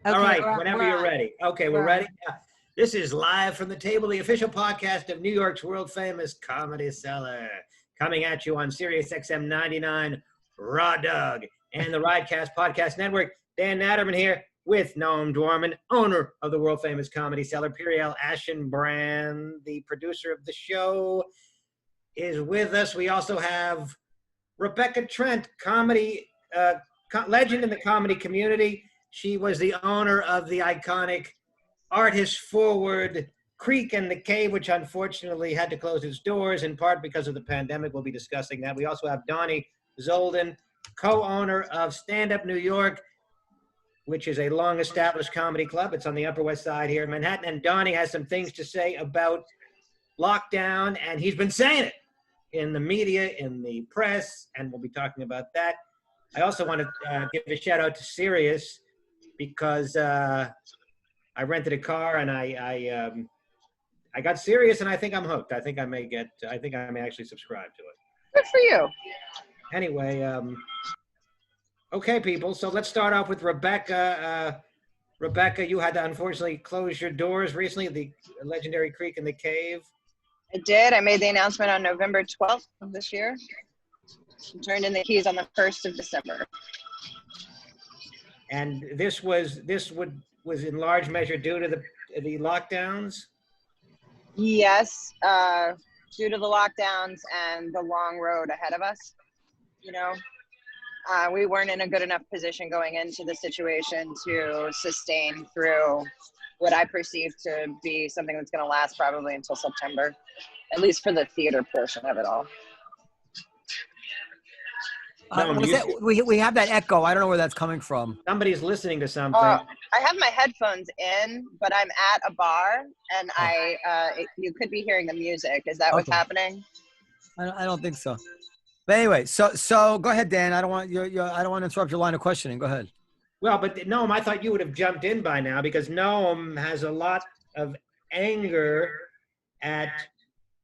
All Okay, right, whenever you're ready. Okay, we're ready. This is Live from the Table, the official podcast of New York's world famous Comedy Cellar, coming at you on Sirius XM 99, Raw Dog, and the Ridecast Podcast Network. Dan Naturman here with Noam Dworman, owner of the world famous Comedy Cellar. Periel Aschenbrand, the producer of the show, is with us. We also have Rebecca Trent, comedy legend in the comedy community. She was the owner of the iconic Artist Forward Creek and the Cave, which unfortunately had to close its doors in part because of the pandemic. We'll be discussing that. We also have Dani Zoldan, co-owner of Stand Up New York, which is a long-established comedy club. It's on the Upper West Side here in Manhattan. And Dani has some things to say about lockdown, and he's been saying it in the media, in the press, and we'll be talking about that. I also want to give a shout out to Sirius because I rented a car and I got Sirius and I think I'm hooked. I think I may actually subscribe to it. Good for you. Anyway, okay, people. So let's start off with Rebecca. Rebecca, you had to unfortunately close your doors recently, the legendary Creek and the Cave. I did. I made the announcement on November 12th of this year. Turned in the keys on the 1st of December. And this was in large measure due to the lockdowns? Yes, due to the lockdowns and the long road ahead of us. You know, we weren't in a good enough position going into the situation to sustain through what I perceive to be something that's going to last probably until September, at least for the theater portion of it all. We have that echo. I don't know where that's coming from. Somebody's listening to something. I have my headphones in, but I'm at a bar, and you could be hearing the music. Is that what's happening? I don't think so. But anyway, so go ahead, Dan. I don't want I don't want to interrupt your line of questioning. Go ahead. Well, but Noam, I thought you would have jumped in by now because Noam has a lot of anger at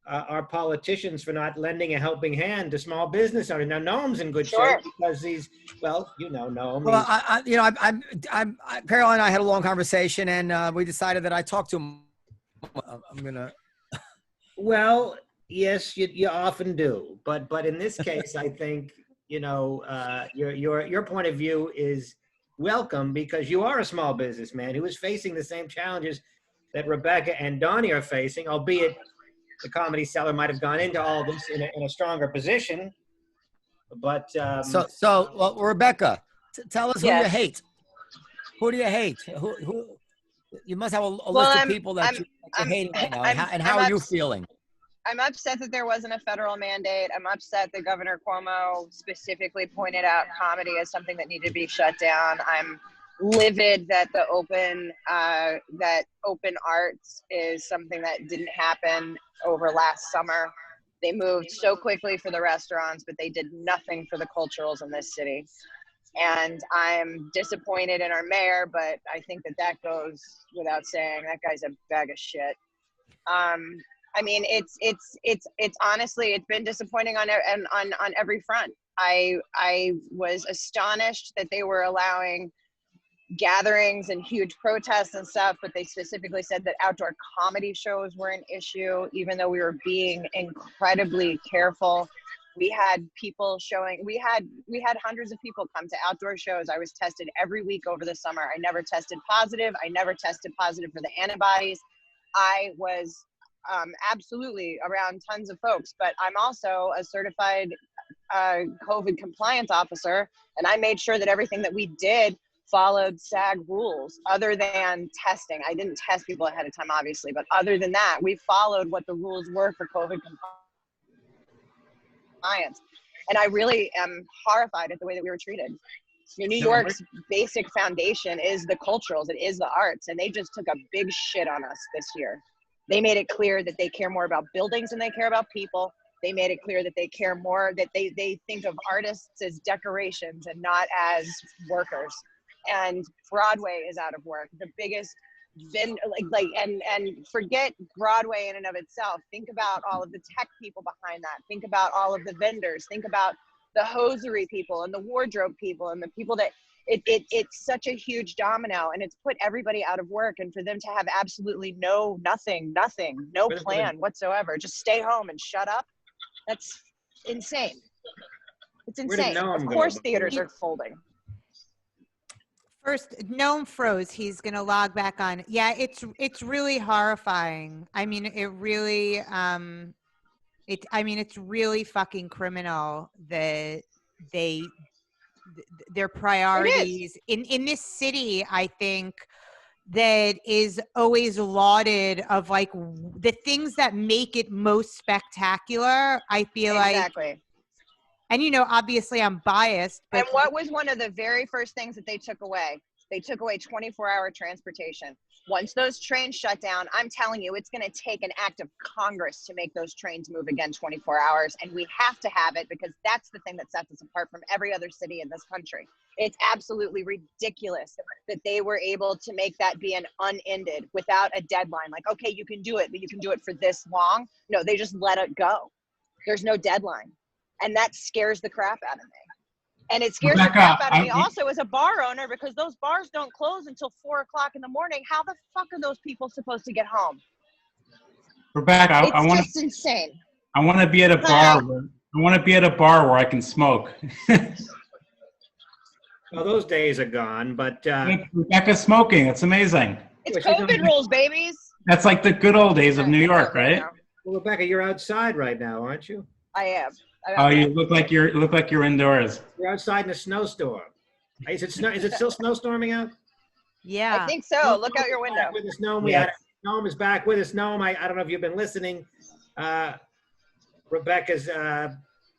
our politicians for not lending a helping hand to small business owners. Now, Noam's in good shape because he's, well, you know, Noam. Well, Periel and I had a long conversation, and we decided that I talked to him. I'm gonna. Well, yes, you often do, but in this case, I think your point of view is welcome because you are a small businessman who is facing the same challenges that Rebecca and Dani are facing, albeit the Comedy Cellar might have gone into all this in a stronger position, but well, Rebecca, tell us who you hate. Who do you hate? Who you must have a list of people that you're hating right now. And how are you feeling? I'm upset that there wasn't a federal mandate. I'm upset that Governor Cuomo specifically pointed out comedy as something that needed to be shut down. I'm livid that the open arts is something that didn't happen over last summer. They moved so quickly for the restaurants, but they did nothing for the culturals in this city. And I'm disappointed in our mayor, but I think that goes without saying. That guy's a bag of shit. I mean, it's honestly, it's been disappointing on every front. I was astonished that they were allowing gatherings and huge protests and stuff, but they specifically said that outdoor comedy shows were an issue, even though we were being incredibly careful. We had people we had hundreds of people come to outdoor shows. I was tested every week over the summer. I never tested positive. I never tested positive for the antibodies. I was absolutely around tons of folks, but I'm also a certified COVID compliance officer, and I made sure that everything that we did followed SAG rules other than testing. I didn't test people ahead of time, obviously, but other than that, we followed what the rules were for COVID compliance. And I really am horrified at the way that we were treated. New York's basic foundation is the culturals, it is the arts, and they just took a big shit on us this year. They made it clear that they care more about buildings than they care about people. They made it clear that they care more, that they think of artists as decorations and not as workers. And Broadway is out of work. The biggest and forget Broadway in and of itself. Think about all of the tech people behind that. Think about all of the vendors. Think about the hosiery people and the wardrobe people and the people that It's such a huge domino, and it's put everybody out of work. And for them to have absolutely nothing, no plan whatsoever, just stay home and shut up. That's insane. It's insane. Of course theaters are folding. First, Noam froze. He's going to log back on. Yeah, it's really horrifying. I mean, it really, it's really fucking criminal that their priorities in this city, I think, that is always lauded of like the things that make it most spectacular. I feel exactly. And, you know, obviously I'm biased. But and what was one of the very first things that they took away? They took away 24-hour transportation. Once those trains shut down, I'm telling you, it's going to take an act of Congress to make those trains move again 24 hours. And we have to have it because that's the thing that sets us apart from every other city in this country. It's absolutely ridiculous that they were able to make that be an unended without a deadline. Like, okay, you can do it, but you can do it for this long. No, they just let it go. There's no deadline. And that scares the crap out of me. And it scares the crap out of me also as a bar owner, because those bars don't close until 4 o'clock in the morning. How the fuck are those people supposed to get home? Rebecca, it's just insane. I want to be at a bar. I want to be at a bar where I can smoke. Well, those days are gone, but Rebecca's smoking. It's amazing. It's COVID rules, babies. That's like the good old days of New York, right? Well, Rebecca, you're outside right now, aren't you? I am. Oh, you look like you're indoors. You're outside in a snowstorm. Is it still snowstorming out? Yeah, I think so. Look out your window. With us, Noam. Noam is back with us. Noam, I don't know if you've been listening. Rebecca's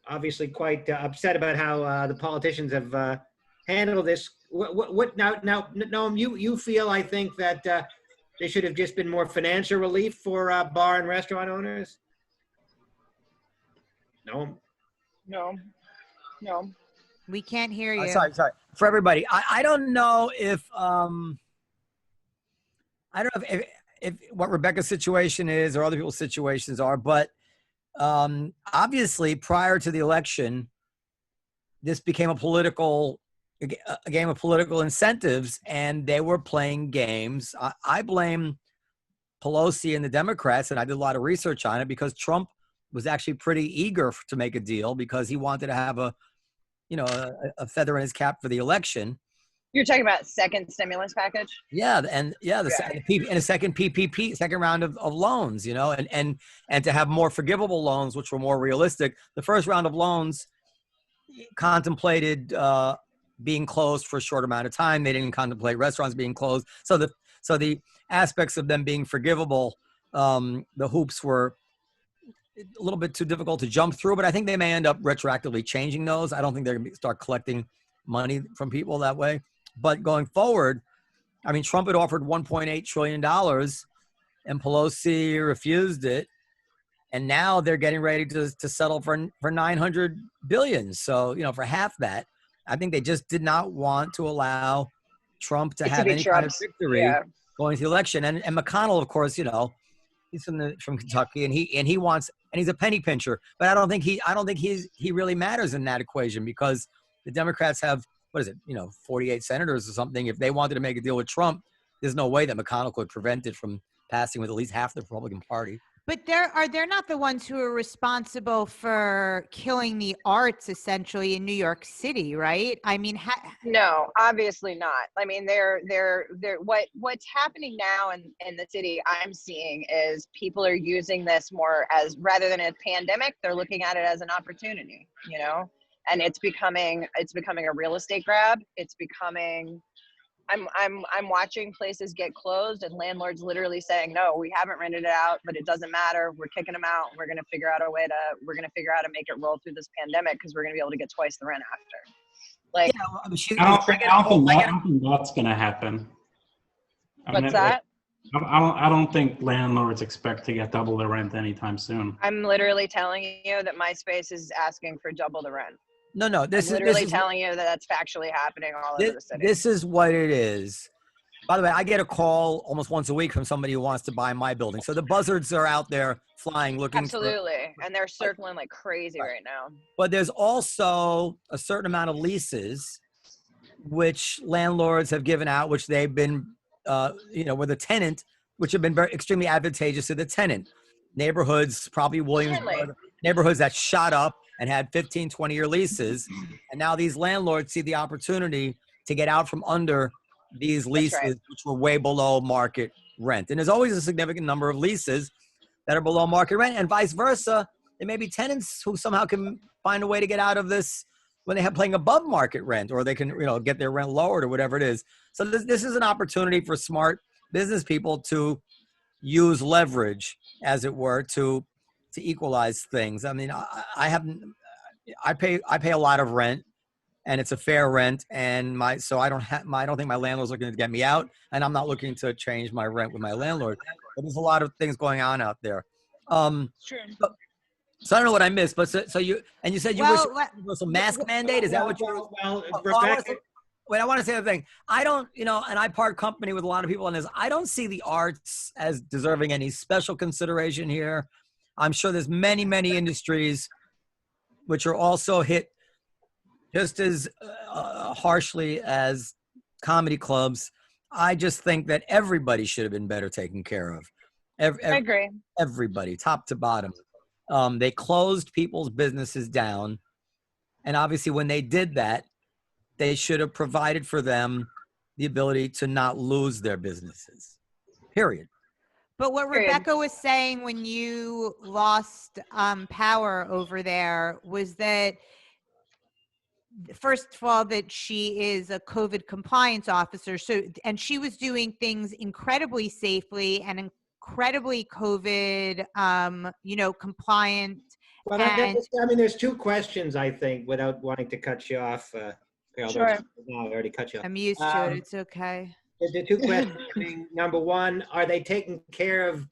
obviously quite upset about how the politicians have handled this. What now, Noam? You feel, I think, that there should have just been more financial relief for bar and restaurant owners? Noam. No. We can't hear you. Sorry. For everybody, I don't know if if what Rebecca's situation is or other people's situations are, but obviously prior to the election, this became a game of political incentives, and they were playing games. I blame Pelosi and the Democrats, and I did a lot of research on it, because Trump was actually pretty eager to make a deal because he wanted to have a feather in his cap for the election. You're talking about second stimulus package? Yeah, and a second PPP, second round of loans, and to have more forgivable loans, which were more realistic. The first round of loans contemplated being closed for a short amount of time. They didn't contemplate restaurants being closed. So the aspects of them being forgivable, the hoops were a little bit too difficult to jump through, but I think they may end up retroactively changing those. I don't think they're going to start collecting money from people that way. But going forward, I mean, Trump had offered $1.8 trillion and Pelosi refused it. And now they're getting ready to settle for $900 billion. So, for half that, I think they just did not want to allow Trump to have any kind of victory going to the election. And McConnell, of course, he's from Kentucky, and he's a penny pincher. But I don't think he really matters in that equation, because the Democrats have, 48 senators or something. If they wanted to make a deal with Trump, there's no way that McConnell could prevent it from passing with at least half the Republican Party. But they're not the ones who are responsible for killing the arts, essentially, in New York City, right? I mean, no, obviously not. I mean, what's happening now in the city, I'm seeing, is people are using this more as, rather than a pandemic, they're looking at it as an opportunity, and it's becoming a real estate grab. It's becoming. I'm watching places get closed and landlords literally saying, no, we haven't rented it out, but it doesn't matter. We're kicking them out. We're going to figure out how to make it roll through this pandemic, because we're going to be able to get twice the rent after. Like, I don't think that's going to happen. What's that? I don't think landlords expect to get double the rent anytime soon. I'm literally telling you that my space is asking for double the rent. No. This is telling you that that's factually happening all over the city. This is what it is. By the way, I get a call almost once a week from somebody who wants to buy my building. So the buzzards are out there flying, looking. Absolutely. And they're circling like crazy right now. But there's also a certain amount of leases which landlords have given out, which they've been, with the tenant, which have been very extremely advantageous to the tenant. Neighborhoods, probably Williamsburg, neighborhoods that shot up and had 15, 20-year leases. And now these landlords see the opportunity to get out from under these leases, which were way below market rent. And there's always a significant number of leases that are below market rent, and vice versa. There may be tenants who somehow can find a way to get out of this when they have paying above market rent, or they can, get their rent lowered or whatever it is. So this is an opportunity for smart business people to use leverage, as it were, to equalize things. I mean, I pay a lot of rent, and it's a fair rent, and so I don't think my landlord's looking to get me out, and I'm not looking to change my rent with my landlord. But there's a lot of things going on out there. Sure. So I don't know what I missed, but so you said you wish there was a mask mandate. Is that what you're? Wait, I want to say the thing. I don't, and I part company with a lot of people on this. I don't see the arts as deserving any special consideration here. I'm sure there's many, many industries which are also hit just as harshly as comedy clubs. I just think that everybody should have been better taken care of. I agree. Everybody, top to bottom. They closed people's businesses down. And obviously when they did that, they should have provided for them the ability to not lose their businesses, period. But what Rebecca was saying when you lost power over there was that, first of all, that she is a COVID compliance officer. And she was doing things incredibly safely and incredibly COVID, compliant. Well, there's two questions, I think, without wanting to cut you off. Sure. No, I already cut you off. I'm used to it. It's okay. The two questions being, number one, are they taking care of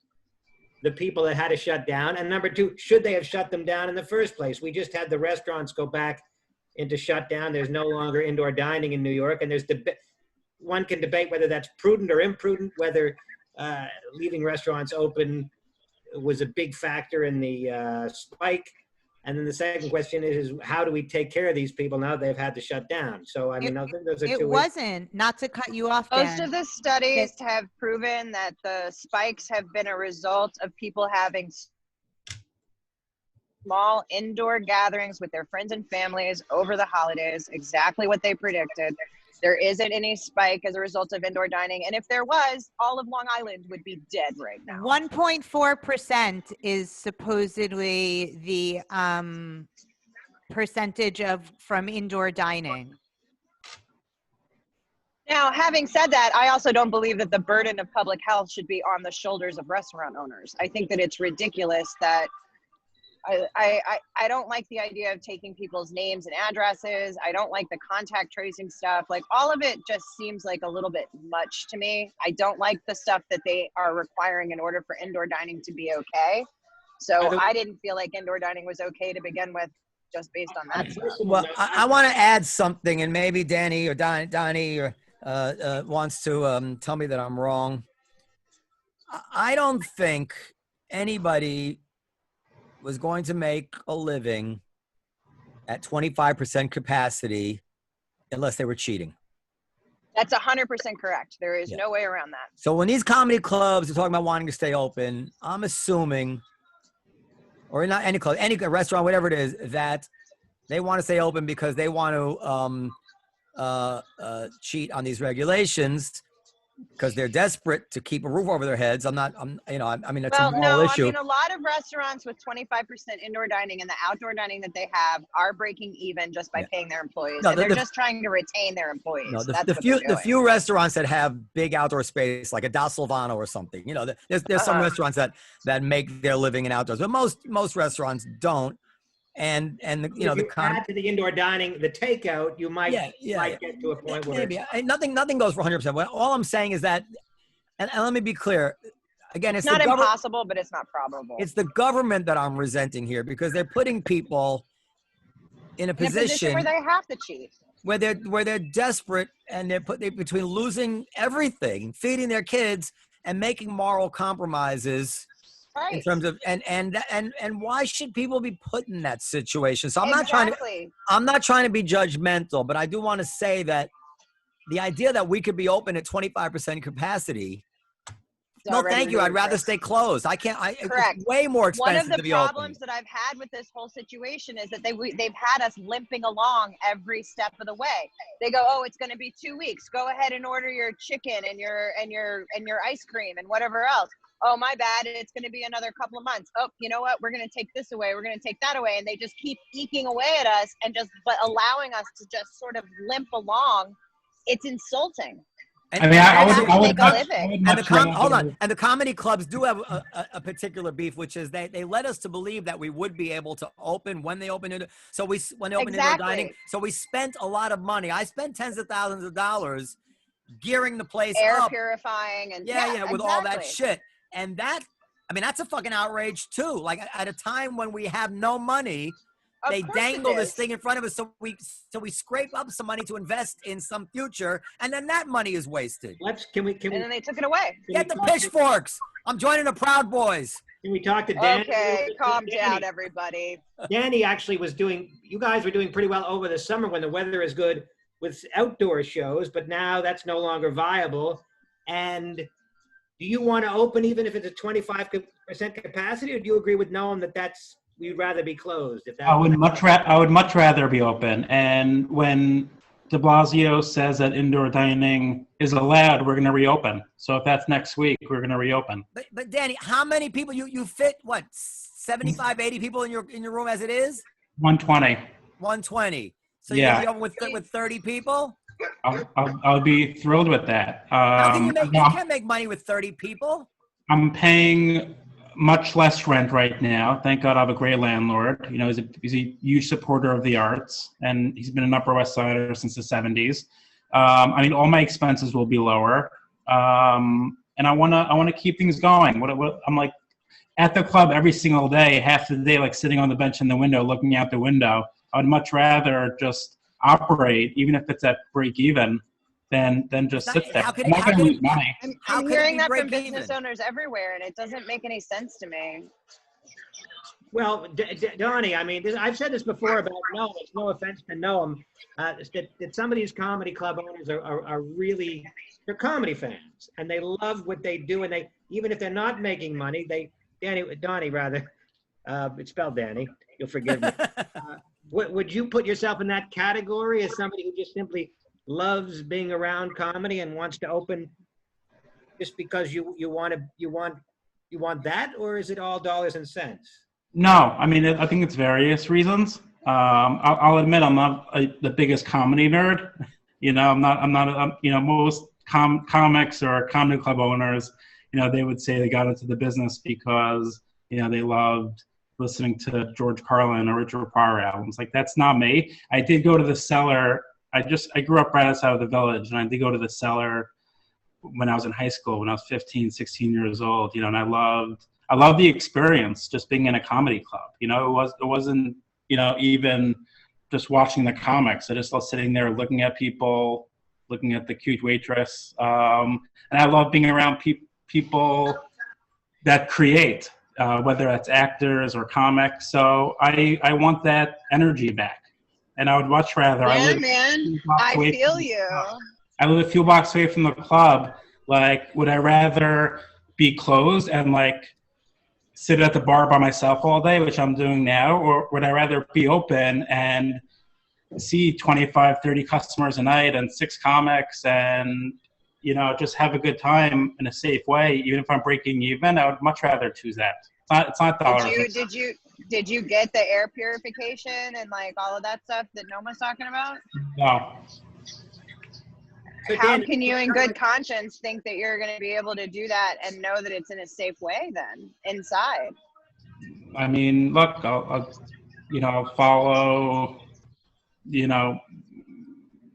the people that had to shut down? And number two, should they have shut them down in the first place? We just had the restaurants go back into shutdown. There's no longer indoor dining in New York. And one can debate whether that's prudent or imprudent, whether leaving restaurants open was a big factor in the spike. And then the second question is how do we take care of these people now they've had to shut down? So, I think those are two. It wasn't, not to cut you off, Most of the studies have proven that the spikes have been a result of people having small indoor gatherings with their friends and families over the holidays, exactly what they predicted. There isn't any spike as a result of indoor dining. And if there was, all of Long Island would be dead right now. 1.4% is supposedly the percentage from indoor dining. Now, having said that, I also don't believe that the burden of public health should be on the shoulders of restaurant owners. I think that it's ridiculous that I don't like the idea of taking people's names and addresses. I don't like the contact tracing stuff. Like, all of it just seems like a little bit much to me. I don't like the stuff that they are requiring in order for indoor dining to be okay. So I didn't feel like indoor dining was okay to begin with, just based on that stuff. Well, I want to add something, and maybe Dani or Dani wants to tell me that I'm wrong. I don't think anybody was going to make a living at 25% capacity unless they were cheating. That's 100% correct. There is no way around that. So when these comedy clubs are talking about wanting to stay open, I'm assuming, or not any club, any restaurant, whatever it is, that they want to stay open because they want to cheat on these regulations because they're desperate to keep a roof over their heads. I mean, it's a moral issue. I mean, a lot of restaurants with 25% indoor dining and the outdoor dining that they have are breaking even just by paying their employees. No, they're just trying to retain their employees. No, the few restaurants that have big outdoor space, like a Da Silvano or something, there's some restaurants that make their living in outdoors, but most restaurants don't. And if you add to the indoor dining, the takeout, you might get to a point where maybe nothing goes for 100%. Well, all I'm saying is that, and let me be clear, again, it's not impossible, but it's not probable. It's the government that I'm resenting here because they're putting people in a position where they have to cheat, where they're desperate, and they're between losing everything, feeding their kids, and making moral compromises. Right. In terms of and why should people be put in that situation? So I'm not trying to be judgmental, but I do want to say that the idea that we could be open at 25% capacity. It's No, already thank you. I'd rather ludicrous. stay closed. I can't. Correct. It's way more One expensive of to the be open. problems that I've had with this whole situation is that they've had us limping along every step of the way. They go, oh, it's going to be 2 weeks. Go ahead and order your chicken and your ice cream and whatever else. Oh, my bad. It's going to be another couple of months. Oh, you know what? We're going to take this away. We're going to take that away. And they just keep eking away at us but allowing us to just sort of limp along. It's insulting. And, I mean, I would hold on. And the comedy clubs do have a particular beef, which is they let us to believe that we would be able to open when they open it. So when they open indoor dining, so we spent a lot of money. I spent tens of thousands of dollars gearing the place Air up, purifying and with all that shit. And that's a fucking outrage too. Like at a time when we have no money. They dangle this thing in front of us, so we scrape up some money to invest in some future, and then that money is wasted. And then they took it away. Get the pitchforks. I'm joining the Proud Boys. Can we talk to Dani? Okay, calm down, everybody. Dani actually you guys were doing pretty well over the summer when the weather is good with outdoor shows, but now that's no longer viable. And do you want to open even if it's a 25% capacity, or do you agree with Noam that we'd rather be closed? I would much rather be open. And when de Blasio says that indoor dining is allowed, we're going to reopen. So if that's next week, we're going to reopen. But Dani, how many people you fit? What, 75, 80 people in your room as it is? 120. 120. So you're going to be open with 30 people? I'll be thrilled with that. How can you can't make money with 30 people? I'm paying much less rent right now. Thank God I have a great landlord. You know, he's a huge supporter of the arts, and he's been an Upper West Sider since the 70s. I mean, all my expenses will be lower, and I want to keep things going. I'm like at the club every single day, half the day, like sitting on the bench in the window, looking out the window. I would much rather just operate, even if it's at break even, than just sit there. I'm not going to lose money. I'm hearing that from business owners everywhere, and it doesn't make any sense to me. Well, Dani, I mean, I've said this before about Noam. It's no offense to Noam, that some of these comedy club owners are really, they're comedy fans, and they love what they do, and they, even if they're not making money, Dani rather, it's spelled Dani, you'll forgive me. Would you put yourself in that category as somebody who just simply loves being around comedy and wants to open just because you want that, or is it all dollars and cents? No, I mean, I think it's various reasons. I'll admit I'm not the biggest comedy nerd. You know, I'm not. You know, most comics or comedy club owners, you know, they would say they got into the business because, you know, they loved listening to George Carlin or Richard Pryor albums. Like, that's not me. I did go to the Cellar. I grew up right outside of the Village, and I did go to the Cellar when I was in high school, when I was 15, 16 years old, you know, and I loved the experience just being in a comedy club. You know, it wasn't, you know, even just watching the comics. I just loved sitting there looking at people, looking at the cute waitress. And I love being around people that create, whether that's actors or comics. So I want that energy back. And I would much rather. Yeah, man, I feel you. I live a few blocks away from the club. Like, would I rather be closed and like sit at the bar by myself all day, which I'm doing now, or would I rather be open and see 25, 30 customers a night and 6 comics and, you know, just have a good time in a safe way, even if I'm breaking even? I would much rather choose that. It's not dollars. Did you get the air purification and like all of that stuff that Noma's talking about? No. How can you in good conscience think that you're going to be able to do that and know that it's in a safe way then inside? I mean, look, I'll you know, follow, you know,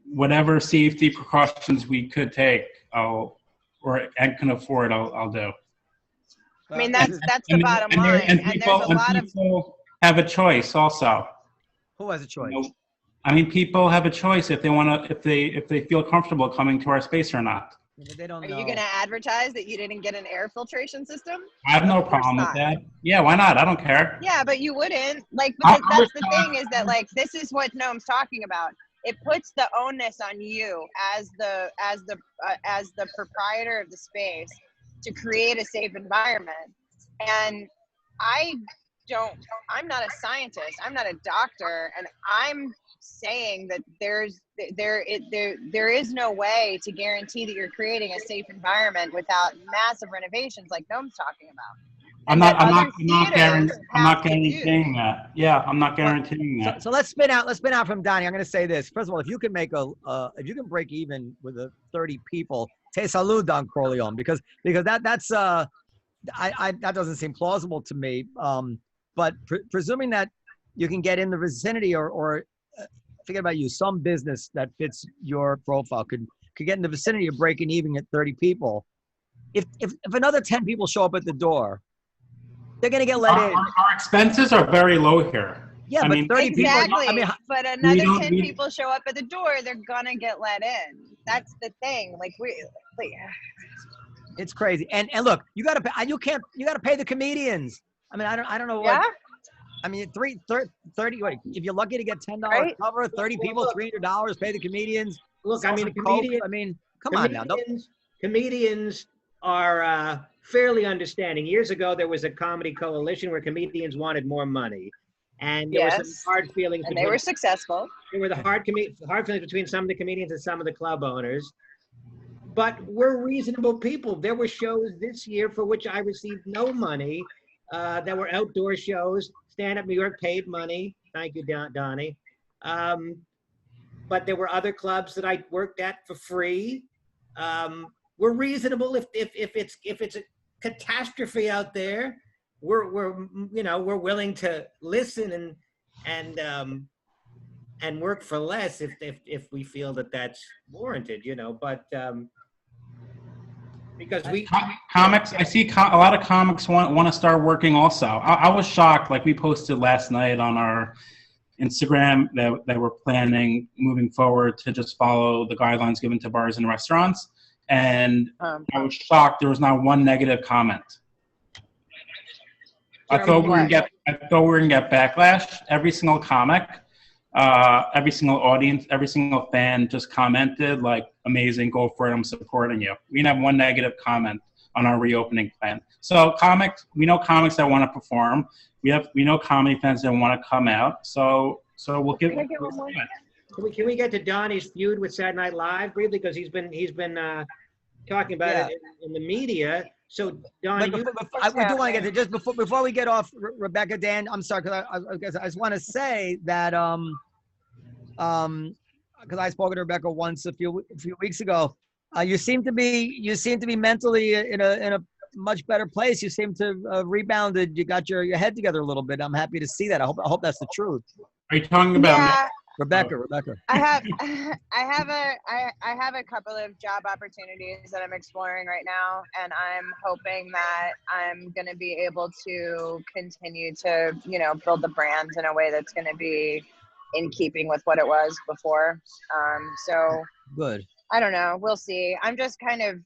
whatever safety precautions we could take, and can afford, I'll do. I mean, that's the bottom line. And people have a choice also. Who has a choice? You know, I mean, people have a choice if they want to, if they feel comfortable coming to our space or not. They don't know. Are you going to advertise that you didn't get an air filtration system? I have no problem with that. Yeah, why not? I don't care. Yeah, but you wouldn't. Like, but that's the thing is that, like, this is what Noam's talking about. it puts the onus on you as the proprietor of the space to create a safe environment. And I'm not a scientist, I'm not a doctor, and I'm saying that there is no way to guarantee that you're creating a safe environment without massive renovations like Noam's talking about. I'm not guaranteeing that. Yeah, I'm not guaranteeing that. So let's spin out from Dani. I'm going to say this. First of all, if you can break even with 30 people, te salud, Don Corleone, because that's that doesn't seem plausible to me. But presuming that you can get in the vicinity or forget about you, some business that fits your profile could get in the vicinity of breaking even at 30 people. If another 10 people show up at the door, they're going to get let in. Our expenses are very low here. Yeah, but 30 people. But another 10 people show up at the door, they're going to get let in. That's the thing. It's crazy. And look, you got to pay the comedians. I mean, I don't know what. Yeah. I mean, 30. Wait, if you're lucky to get $10 right? cover, 30 people, $300, pay the comedians. Look, I mean, come on now. Comedians are fairly understanding. Years ago, there was a comedy coalition where comedians wanted more money, and there were some hard feelings. And they were successful. There were the hard feelings between some of the comedians and some of the club owners. But we're reasonable people. There were shows this year for which I received no money. That were outdoor shows. Stand Up New York paid money. Thank you, Dani. But there were other clubs that I worked at for free. We're reasonable. If it's a catastrophe out there, we're willing to listen and work for less if we feel that that's warranted. But. Because comics, I see a lot of comics want to start working also. I was shocked, like we posted last night on our Instagram that we're planning moving forward to just follow the guidelines given to bars and restaurants. And I was shocked there was not one negative comment. I thought we were gonna get backlash. Every single comic, every single audience, every single fan just commented like, amazing, go for it, I'm supporting you. We didn't have one negative comment on our reopening plan. So we know comics that want to perform. We know comedy fans that want to come out. So we'll give. Can we get to Donnie's feud with Saturday Night Live briefly, because he's been talking about it in the media. So Donnie, we do want to get to just before we get off, Rebecca, Dan. I'm sorry, because I just want to say that because I spoke to Rebecca once a few weeks ago. You seem to be mentally in a much better place. You seem to have rebounded. You got your head together a little bit. I'm happy to see that. I hope that's the truth. Are you talking about Rebecca? I have a couple of job opportunities that I'm exploring right now, and I'm hoping that I'm going to be able to continue to, build the brand in a way that's going to be in keeping with what it was before. So good. I don't know. We'll see. I'm just kind of,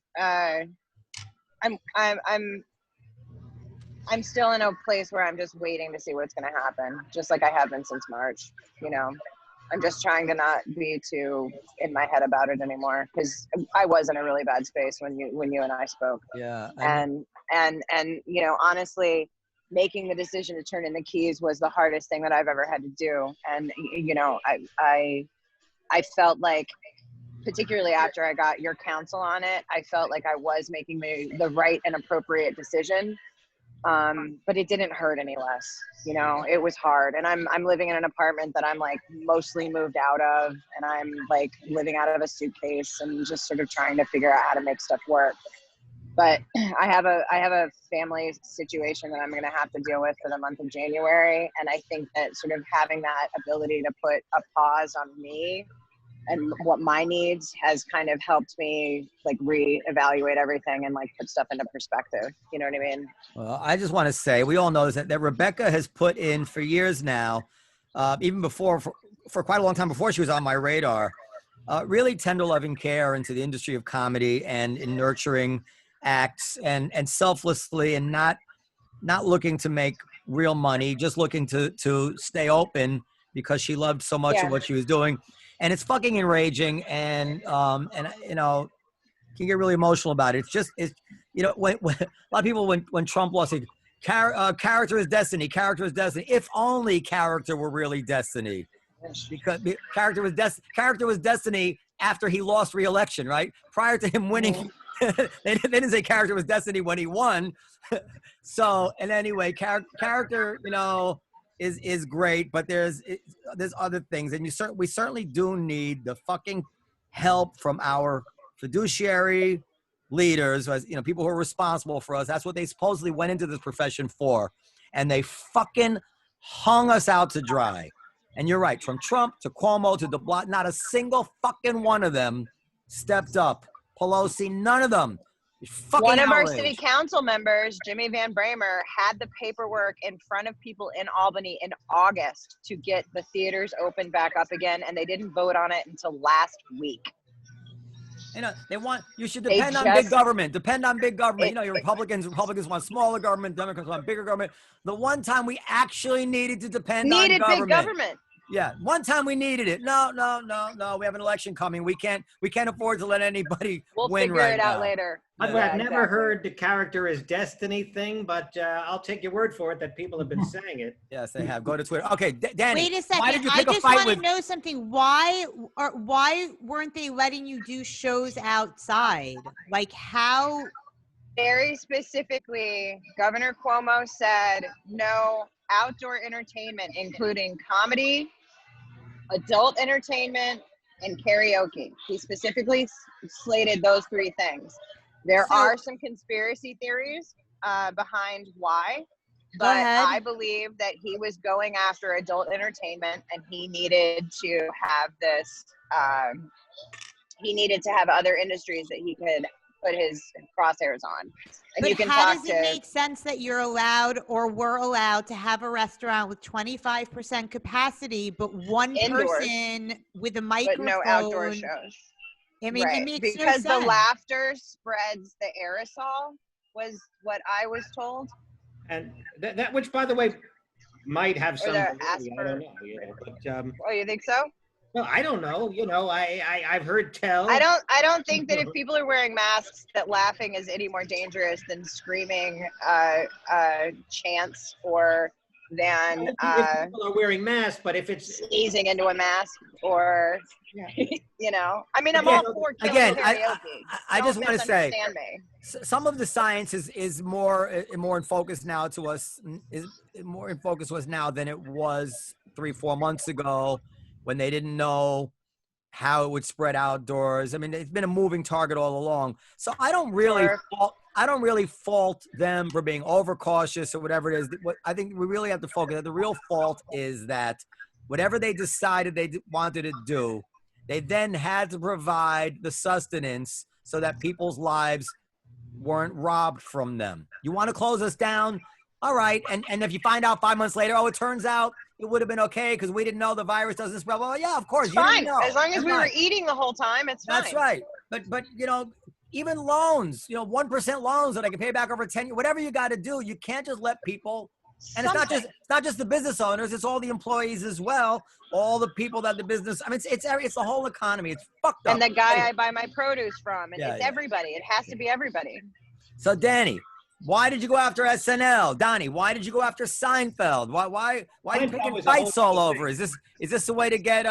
I'm still in a place where I'm just waiting to see what's going to happen, just like I have been since March. I'm just trying to not be too in my head about it anymore, because I was in a really bad space when you and I spoke. Yeah. And honestly, making the decision to turn in the keys was the hardest thing that I've ever had to do. And I felt like, particularly after I got your counsel on it, I felt like I was making the right and appropriate decision. But it didn't hurt any less. It was hard. And I'm living in an apartment that I'm like mostly moved out of, and I'm like living out of a suitcase and just sort of trying to figure out how to make stuff work. But I have a family situation that I'm going to have to deal with for the month of January. And I think that sort of having that ability to put a pause on me and what my needs has kind of helped me like reevaluate everything and like put stuff into perspective. You know what I mean? Well, I just want to say, we all know that Rebecca has put in for years now, even before, for quite a long time before she was on my radar, really tender loving care into the industry of comedy and in nurturing acts and selflessly, and not looking to make real money, just looking to stay open because she loved so much of what she was doing. and it's fucking enraging, and you know, can get really emotional about it. It's you know, when a lot of people when Trump lost, say, character is destiny. Character is destiny. If only character were really destiny, because character was destiny after he lost re-election, right? Prior to him winning, they didn't say character was destiny when he won. So, and anyway, character, you know, is great, but there's other things, and we certainly do need the fucking help from our fiduciary leaders, as you know, people who are responsible for us. That's what they supposedly went into this profession for, and they fucking hung us out to dry. And you're right, from Trump to Cuomo to de Blasio, not a single fucking one of them stepped up. Pelosi, none of them. One of our outrage. city council members, Jimmy Van Bramer, had the paperwork in front of people in Albany in August to get the theaters open back up again, and they didn't vote on it until last week. You know, you should depend on big government. Depend on big government. You know, your Republicans want smaller government. Democrats want bigger government. The one time we actually needed to depend on government. Big government. Yeah, one time we needed it. No. We have an election coming. We can't afford to let anybody win right now. We'll figure it out later. By the way, I've never heard the character is destiny thing, but I'll take your word for it that people have been saying it. Yes, they have. Go to Twitter. Okay, Dani. Wait a second. Why did you I pick a just fight want with? to know something. Why weren't they letting you do shows outside? Like how? Very specifically, Governor Cuomo said no outdoor entertainment, including comedy, adult entertainment, and karaoke. He specifically slated those three things. There are some conspiracy theories behind why, but I believe that he was going after adult entertainment, and he needed to have this. He needed to have other industries that he could put his crosshairs on. And but you can how talk does it make sense that you're allowed or were allowed to have a restaurant with 25% capacity, but one person with a microphone? But no outdoor shows. I mean, right. It makes because no sense. The laughter spreads the aerosol was what I was told. And that which, by the way, might have some. I don't know. You know, but, oh, you think so? Well, I don't know. You know, I've heard tell. I don't think that if people are wearing masks, that laughing is any more dangerous than screaming chants or than if people are wearing masks, but if it's sneezing into a mask or you know, I mean, I'm all for killing karaoke. I just want to say, me. Some of the science is more in focus now to us. Is more in focus to us now than it was 3-4 months ago, when they didn't know how it would spread outdoors. I mean, it's been a moving target all along. So I don't really fault them for being overcautious or whatever it is. What I think we really have to focus on, the real fault is that whatever they decided they wanted to do, they then had to provide the sustenance so that people's lives weren't robbed from them. You want to close us down? All right. And if you find out 5 months later, it turns out it would have been okay because we didn't know the virus doesn't spread. Well, yeah, of course. It's fine. As long as we were eating the whole time, it's fine. That's right. But you know, even loans, 1% loans that I can pay back over 10 years, whatever you got to do, you can't just let people. And it's not just the business owners, it's all the employees as well. All the people that the business, I mean, it's the whole economy. It's fucked up. And the guy I buy my produce from, and it's everybody. It has to be everybody. So Dani, why did you go after SNL? Dani, why did you go after Seinfeld? Why are you picking fights all over? Is this a way to get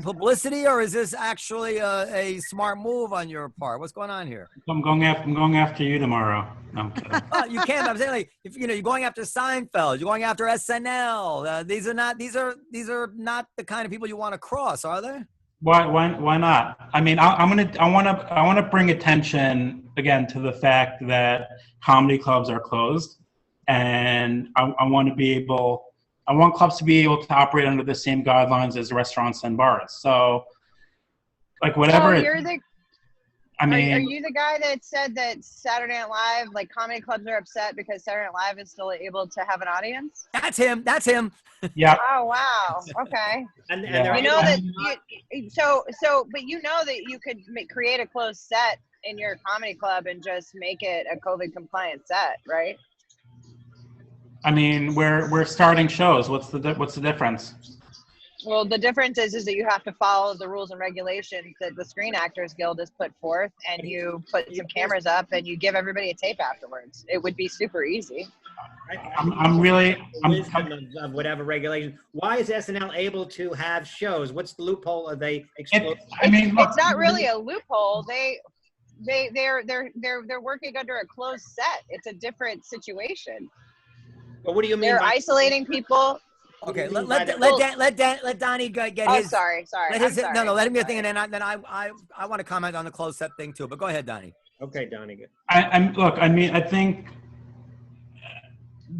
publicity, or is this actually a smart move on your part? What's going on here? I'm going after you tomorrow. No, I'm kidding. You can't. I'm saying, like, if you're going after Seinfeld, you're going after SNL. These are not the kind of people you want to cross, are they? Why not? I mean, I want to bring attention again to the fact that comedy clubs are closed, and I want clubs to be able to operate under the same guidelines as restaurants and bars. So, like, whatever. Are you the guy that said that Saturday Night Live, like, comedy clubs are upset because Saturday Night Live is still able to have an audience? That's him. Yeah. Oh, wow. Okay. And you know that but you know that you could create a closed set in your comedy club and just make it a COVID compliant set, right? I mean, we're starting shows. What's the difference? Well, the difference is that you have to follow the rules and regulations that the Screen Actors Guild has put forth, and you put some cameras up and you give everybody a tape afterwards. It would be super easy. I'm really wisdom of whatever regulation. Why is SNL able to have shows? What's the loophole? Are they exploding? It's not really a loophole. They're working under a closed set. It's a different situation. But what do you mean? They're isolating people. Okay, let Dani get Oh, his. sorry. Let his, sorry. No, let him get a thing, and then I want to comment on the closed set thing too. But go ahead, Dani. Okay, Donnie. I think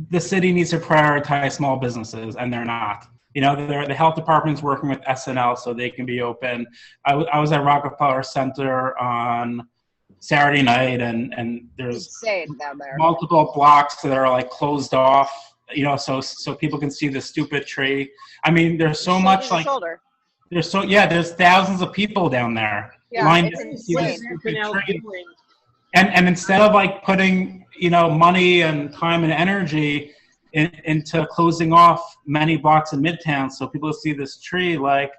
the city needs to prioritize small businesses, and they're not. You know, the health department's working with SNL so they can be open. I was at Rockefeller Center on Saturday night, and there's insane down there. Multiple blocks that are like closed off. You know, so people can see the stupid tree. I mean, there's so much like there's thousands of people down there lined up to see the stupid tree. And instead of like putting, you know, money and time and energy into closing off many blocks in Midtown so people see this tree, like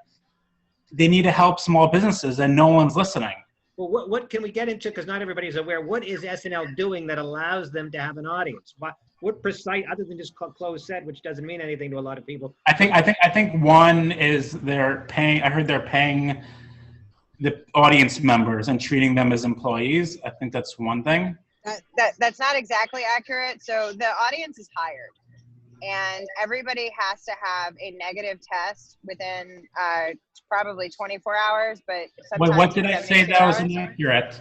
they need to help small businesses, and no one's listening. Well, what can we get into? Because not everybody's aware. What is SNL doing that allows them to have an audience? What precise, other than just closed set, which doesn't mean anything to a lot of people? I think one is they're paying. I heard they're paying the audience members and treating them as employees. I think that's one thing. That's not exactly accurate. So the audience is hired, and everybody has to have a negative test within probably 24 hours. But sometimes what did I say that was inaccurate?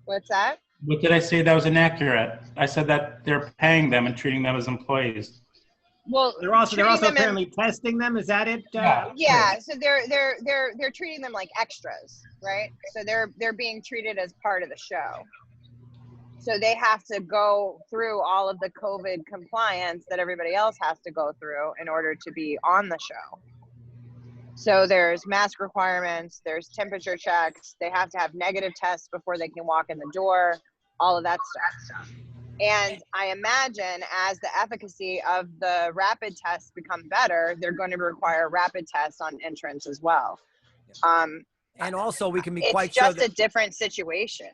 What's that? What did I say that was inaccurate? I said that they're paying them and treating them as employees. Well, they're also apparently testing them. Is that it? Yeah. So they're treating them like extras, right? So they're being treated as part of the show. So they have to go through all of the COVID compliance that everybody else has to go through in order to be on the show. So there's mask requirements, there's temperature checks, they have to have negative tests before they can walk in the door, all of that stuff. And I imagine as the efficacy of the rapid tests become better, they're going to require rapid tests on entrance as well. And also we can be quite sure. It's just a different situation.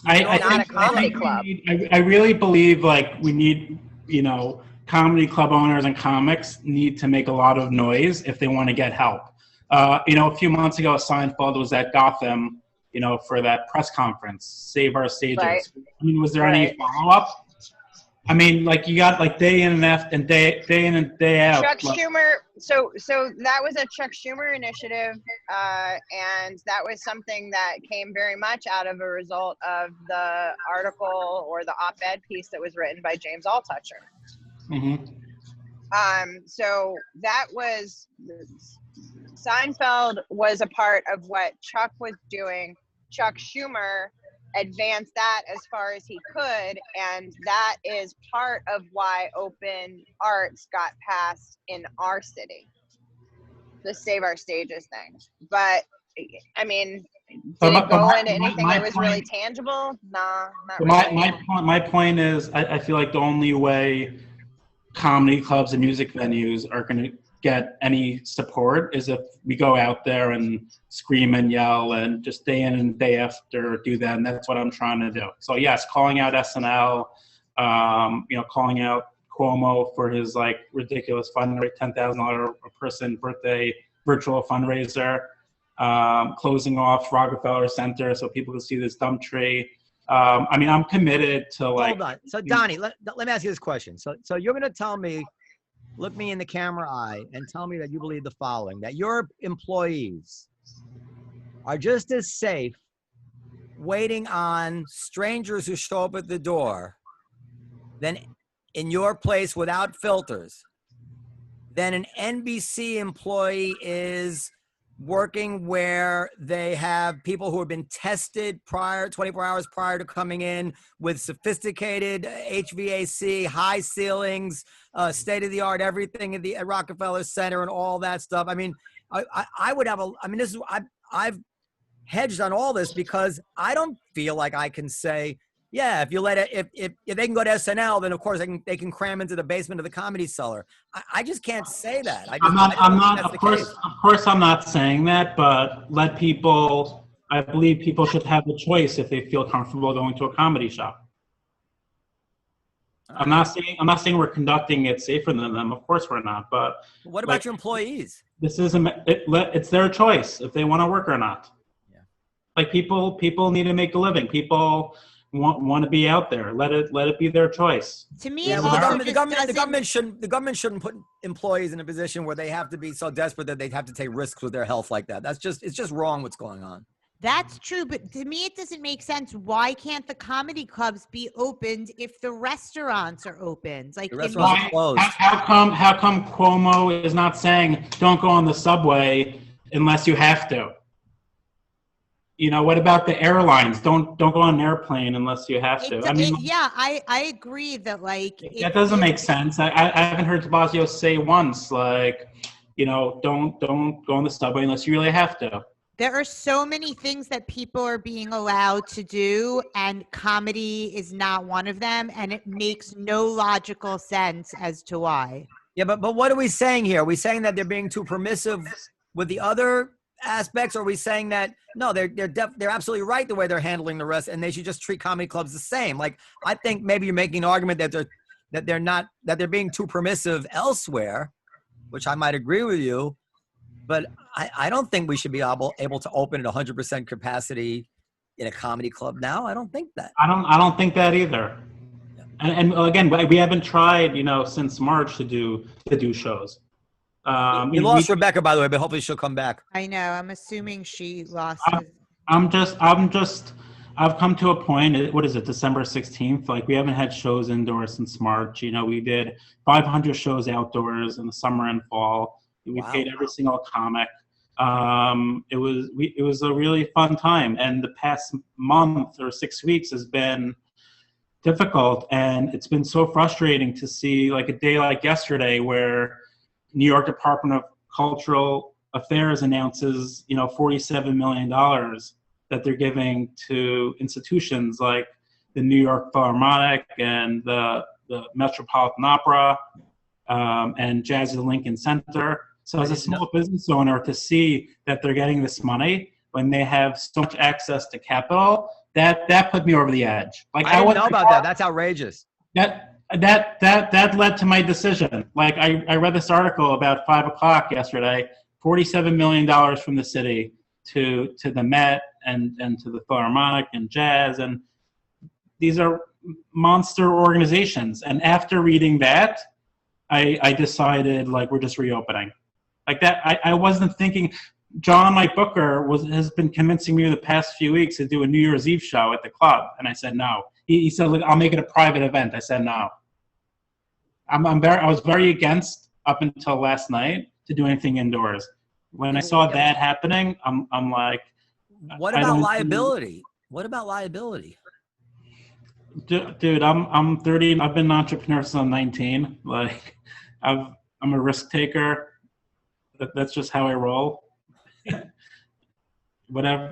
Not a comedy club. I really believe like we need, you know, comedy club owners and comics need to make a lot of noise if they want to get help. You know, a few months ago, Seinfeld was at Gotham, you know, for that press conference, Save Our Stages. Right. I mean, was there any follow-up? I mean, like you got like day in and day in and day out. Chuck Schumer. So that was a Chuck Schumer initiative, and that was something that came very much out of a result of the article or the op-ed piece that was written by James Altucher. Mm-hmm. So that was Seinfeld was a part of what Chuck was doing. Chuck Schumer advanced that as far as he could, and that is part of why open arts got passed in our city, the Save Our Stages thing. But I mean, did it go into anything that was really tangible? Nah, not really. My point is, I feel like the only way comedy clubs and music venues are going to get any support is if we go out there and scream and yell and just day in and day after do that, and that's what I'm trying to do. So yes, calling out SNL, you know, calling out Cuomo for his like ridiculous fundraiser, $10,000 a person birthday virtual fundraiser, closing off Rockefeller Center so people can see this dumb tree. I mean, I'm committed to like. Hold on. So Donnie, let me ask you this question. So you're going to tell me, look me in the camera eye and tell me that you believe the following, that your employees are just as safe waiting on strangers who show up at the door than in your place without filters than an NBC employee is working where they have people who have been tested 24 hours prior to coming in with sophisticated HVAC, high ceilings, state-of-the-art everything at Rockefeller Center and all that stuff. I mean, I would have I've hedged on all this because I don't feel like I can say Yeah, if you let it, if they can go to SNL, then of course they can cram into the basement of the Comedy Cellar. I just can't say that. I don't think that's the case. Of course, I'm not saying that, but let people. I believe people should have the choice if they feel comfortable going to a comedy show. I'm not saying we're conducting it safer than them. Of course, we're not. But what about your employees? This is it's their choice if they want to work or not. Yeah. Like people need to make a living. People want to be out there. Let it be their choice. To me, yeah, well, the government shouldn't put employees in a position where they have to be so desperate that they have to take risks with their health like that. It's just wrong what's going on. That's true, but to me, it doesn't make sense. Why can't the comedy clubs be opened if the restaurants are opened? Like the restaurants are closed. How come Cuomo is not saying don't go on the subway unless you have to? You know, what about the airlines? Don't go on an airplane unless you have to. I agree that that doesn't make sense. I haven't heard de Blasio say once don't go on the subway unless you really have to. There are so many things that people are being allowed to do, and comedy is not one of them, and it makes no logical sense as to why. Yeah, but what are we saying here? Are we saying that they're being too permissive with the other aspects, or are we saying that no, they're absolutely right the way they're handling the rest, and they should just treat comedy clubs the same? Like, I think maybe you're making an argument that they're being too permissive elsewhere, which I might agree with you. But I don't think we should be able to open at 100% capacity in a comedy club now. I don't think that. I don't think that either. Yeah. And again, we haven't tried, since March to do shows. You lost Rebecca, by the way, but hopefully she'll come back. I know. I'm assuming she lost. I've come to a point. What is it? December 16th. Like, we haven't had shows indoors since March. We did 500 shows outdoors in the summer and fall. We paid every single comic. It was a really fun time, and the past month or 6 weeks has been difficult, and it's been so frustrating to see like a day like yesterday where New York Department of Cultural Affairs announces $47 million that they're giving to institutions like the New York Philharmonic and the Metropolitan Opera and Jazz at the Lincoln Center. So as a small business owner, to see that they're getting this money when they have so much access to capital, that put me over the edge. Like, I didn't know about that. That's outrageous. That led to my decision. Like, I read this article about 5:00 yesterday. $47 million from the city to the Met and to the Philharmonic and Jazz, and these are monster organizations. And after reading that, I decided, like, we're just reopening. Like that, I wasn't thinking. John, my booker, has been convincing me the past few weeks to do a New Year's Eve show at the club, and I said no. He said, "Look, I'll make it a private event." I said no. I was very against up until last night to do anything indoors. When I saw that happening, I'm like, what about liability? What about liability? Dude, I'm 30. I've been an entrepreneur since I'm 19. Like, I'm a risk taker. That's just how I roll. Whatever,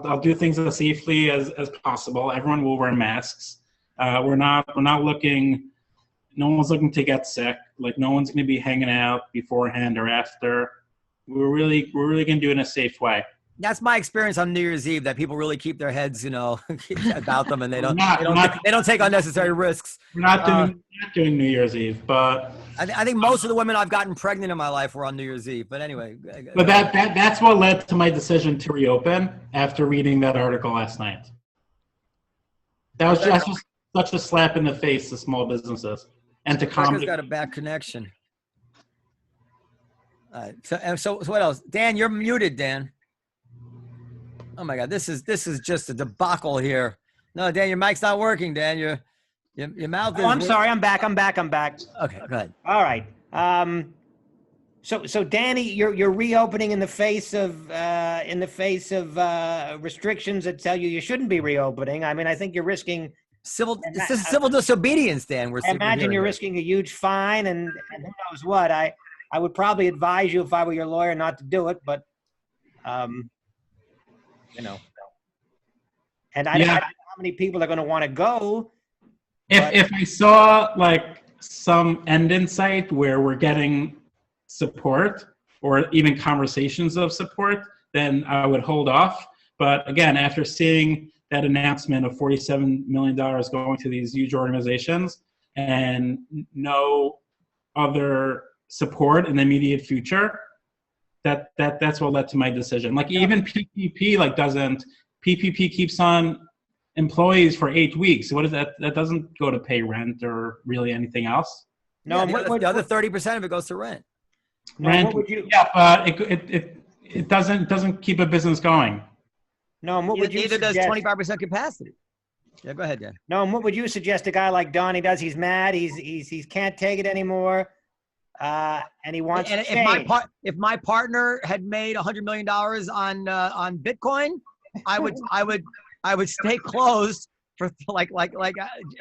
I'll do things as safely as possible. Everyone will wear masks. We're not looking. No one's looking to get sick. Like, no one's going to be hanging out beforehand or after. We're really going to do it in a safe way. That's my experience on New Year's Eve, that people really keep their heads, about them, and they don't take unnecessary risks. We're not doing New Year's Eve, but I think most of the women I've gotten pregnant in my life were on New Year's Eve. But anyway, but that's what led to my decision to reopen after reading that article last night. That's just such a slap in the face to small businesses and to comedy. Rebecca's got a bad connection. All right. So what else? Dan, you're muted, Dan. Oh my God, this is just a debacle here. No, Dan, your mic's not working, Dan. Your mouth is. Oh, I'm sorry. I'm back. Okay, go ahead. All right. So Danny, you're reopening in the face of restrictions that tell you shouldn't be reopening. I mean, I think you're risking civil disobedience, Dan. I imagine you're risking a huge fine and who knows what. I would probably advise you, if I were your lawyer, not to do it, but. And I'm many people are going to want to go. If I saw like some end in sight where we're getting support or even conversations of support, then I would hold off. But again, after seeing that announcement of $47 million going to these huge organizations and no other support in the immediate future, that's what led to my decision. Like even PPP PPP keeps on employees for 8 weeks. What is that? That doesn't go to pay rent or really anything else. No, the other 30% of it goes to rent. Rent, but it doesn't keep a business going. No, what would you Neither does suggest? 25% capacity. Yeah, go ahead, Dan. No, and what would you suggest a guy like Donnie does? He's mad. He can't take it anymore, and he wants to change. If my partner had made $100 million on Bitcoin, I would stay closed for like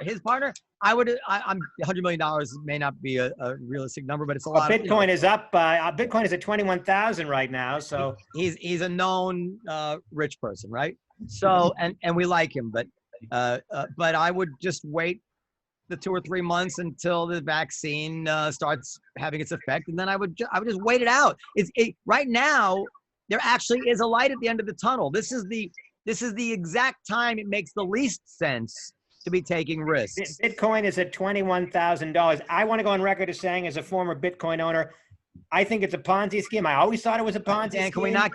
his partner. I'm $100 million may not be a realistic number, but it's a lot. Bitcoin is up. Bitcoin is at 21,000 right now. So he's a known rich person, right? So and we like him, but I would just wait the 2 or 3 months until the vaccine starts having its effect, and then I would just wait it out. Right now there actually is a light at the end of the tunnel. This is the exact time it makes the least sense to be taking risks. Bitcoin is at $21,000. I want to go on record as saying, as a former Bitcoin owner, I think it's a Ponzi scheme. I always thought it was a Ponzi scheme. Can we not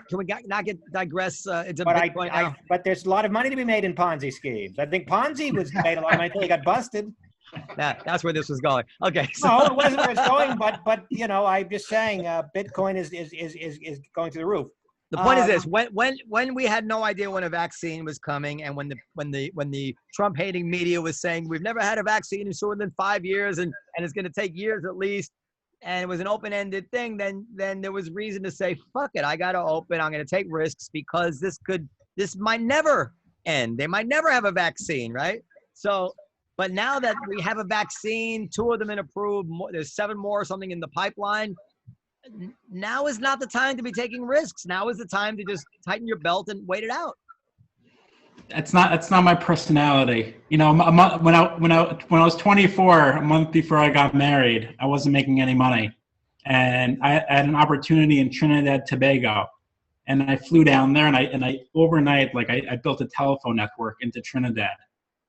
digress into Bitcoin now? But there's a lot of money to be made in Ponzi schemes. I think Ponzi was made a lot of money until he got busted. That's where this was going. Okay. So. No, it wasn't where it's going, but I'm just saying Bitcoin is going through the roof. The point is this: when we had no idea when a vaccine was coming, and when the Trump hating media was saying we've never had a vaccine in shorter than 5 years, and it's going to take years at least, and it was an open-ended thing, then there was reason to say, fuck it, I got to open. I'm going to take risks because this might never end. They might never have a vaccine, right? So, but now that we have a vaccine, 2 of them been approved, there's 7 more or something in the pipeline. Now is not the time to be taking risks. Now is the time to just tighten your belt and wait it out. That's not my personality. When I was 24, a month before I got married, I wasn't making any money, and I had an opportunity in Trinidad Tobago, and I flew down there, and I overnight, I built a telephone network into Trinidad,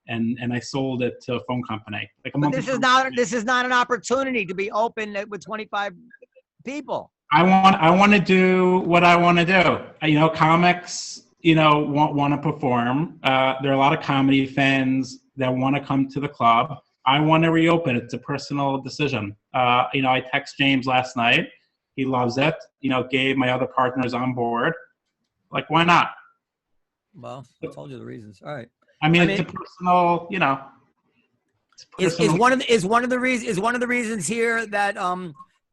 and I sold it to a phone company. But this is not an opportunity to be open with 25 people. I want to do what I want to do. Comics, want to perform. There are a lot of comedy fans that want to come to the club. I want to reopen. It's a personal decision. I text James last night. He loves it. Gabe, my other partners, on board. Why not? Well, I told you the reasons. All right. It's a personal. Is one of the reasons here that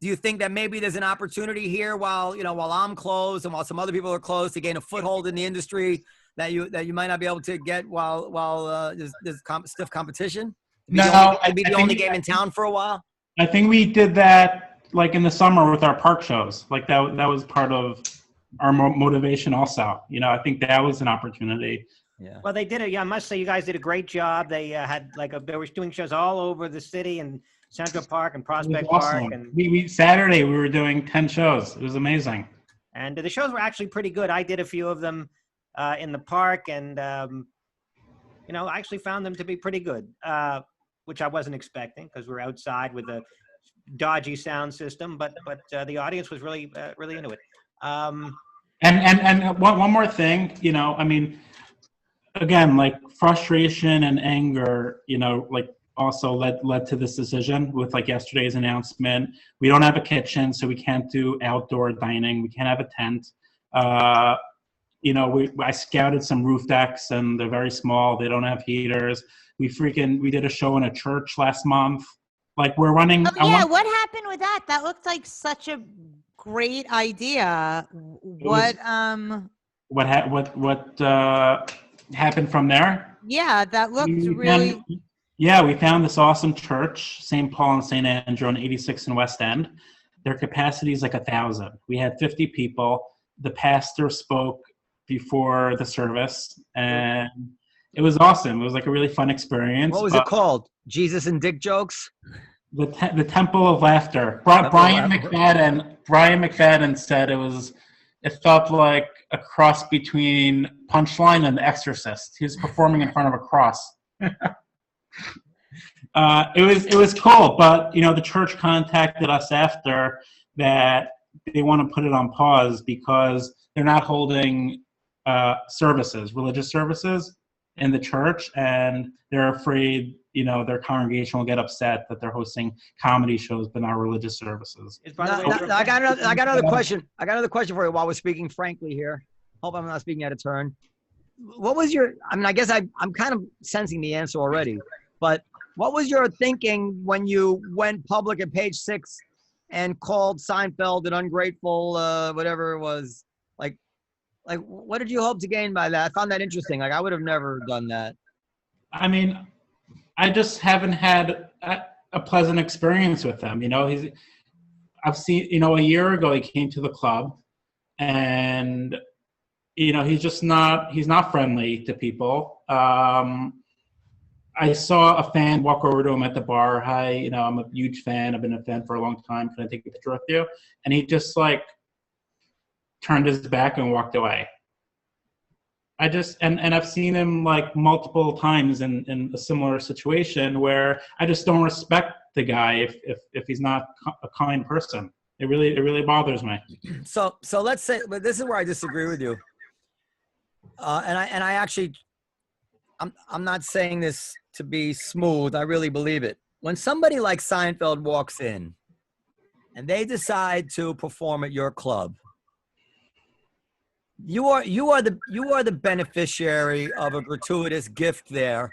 do you think that maybe there's an opportunity here while I'm closed and while some other people are closed to gain a foothold in the industry that you might not be able to get while there's stiff competition? Be the only game in town for a while. I think we did that in the summer with our park shows. That was part of our motivation also. I think that was an opportunity. Yeah. Well, they did it. Yeah, I must say you guys did a great job. They had they were doing shows all over the city and Central Park and Prospect Park, and Saturday we were doing 10 shows. It was amazing. And the shows were actually pretty good. I did a few of them in the park, and I actually found them to be pretty good, which I wasn't expecting because we're outside with a dodgy sound system. But the audience was really into it. And one more thing, again, frustration and anger, also led to this decision with yesterday's announcement. We don't have a kitchen, so we can't do outdoor dining. We can't have a tent. I scouted some roof decks, and they're very small. They don't have heaters. We did a show in a church last month. We're running. Oh yeah, what happened with that? That looked like such a great idea. What happened from there? Yeah, that looked really. Yeah, we found this awesome church, St. Paul and St. Andrew on 86 and West End. Their capacity is 1,000. We had 50 people. The pastor spoke before the service, and It was awesome. It was like a really fun experience. What was it called? Jesus and Dick Jokes? The Temple of Laughter. Brian McFadden said it felt like a cross between Punchline and The Exorcist. He was performing in front of a cross. It was cool, but the church contacted us after that. They want to put it on pause because they're not holding religious services in the church, and they're afraid their congregation will get upset that they're hosting comedy shows but not religious services. I got another question. I got another question for you while we're speaking frankly here. Hope I'm not speaking out of turn. What was your? I guess I'm kind of sensing the answer already, but what was your thinking when you went public at Page 6 and called Seinfeld an ungrateful, whatever it was? Like, what did you hope to gain by that? I found that interesting. Like, I would have never done that. I mean, I just haven't had a pleasant experience with him. I've seen, a year ago he came to the club, and he's not friendly to people. I saw a fan walk over to him at the bar. Hi, I'm a huge fan. I've been a fan for a long time. Can I take a picture with you? And he just turned his back and walked away. And I've seen him multiple times in a similar situation where I just don't respect the guy if he's not a kind person. It really bothers me. So let's say, but this is where I disagree with you. And I actually, I'm not saying this to be smooth. I really believe it. When somebody like Seinfeld walks in and they decide to perform at your club, you are the beneficiary of a gratuitous gift there.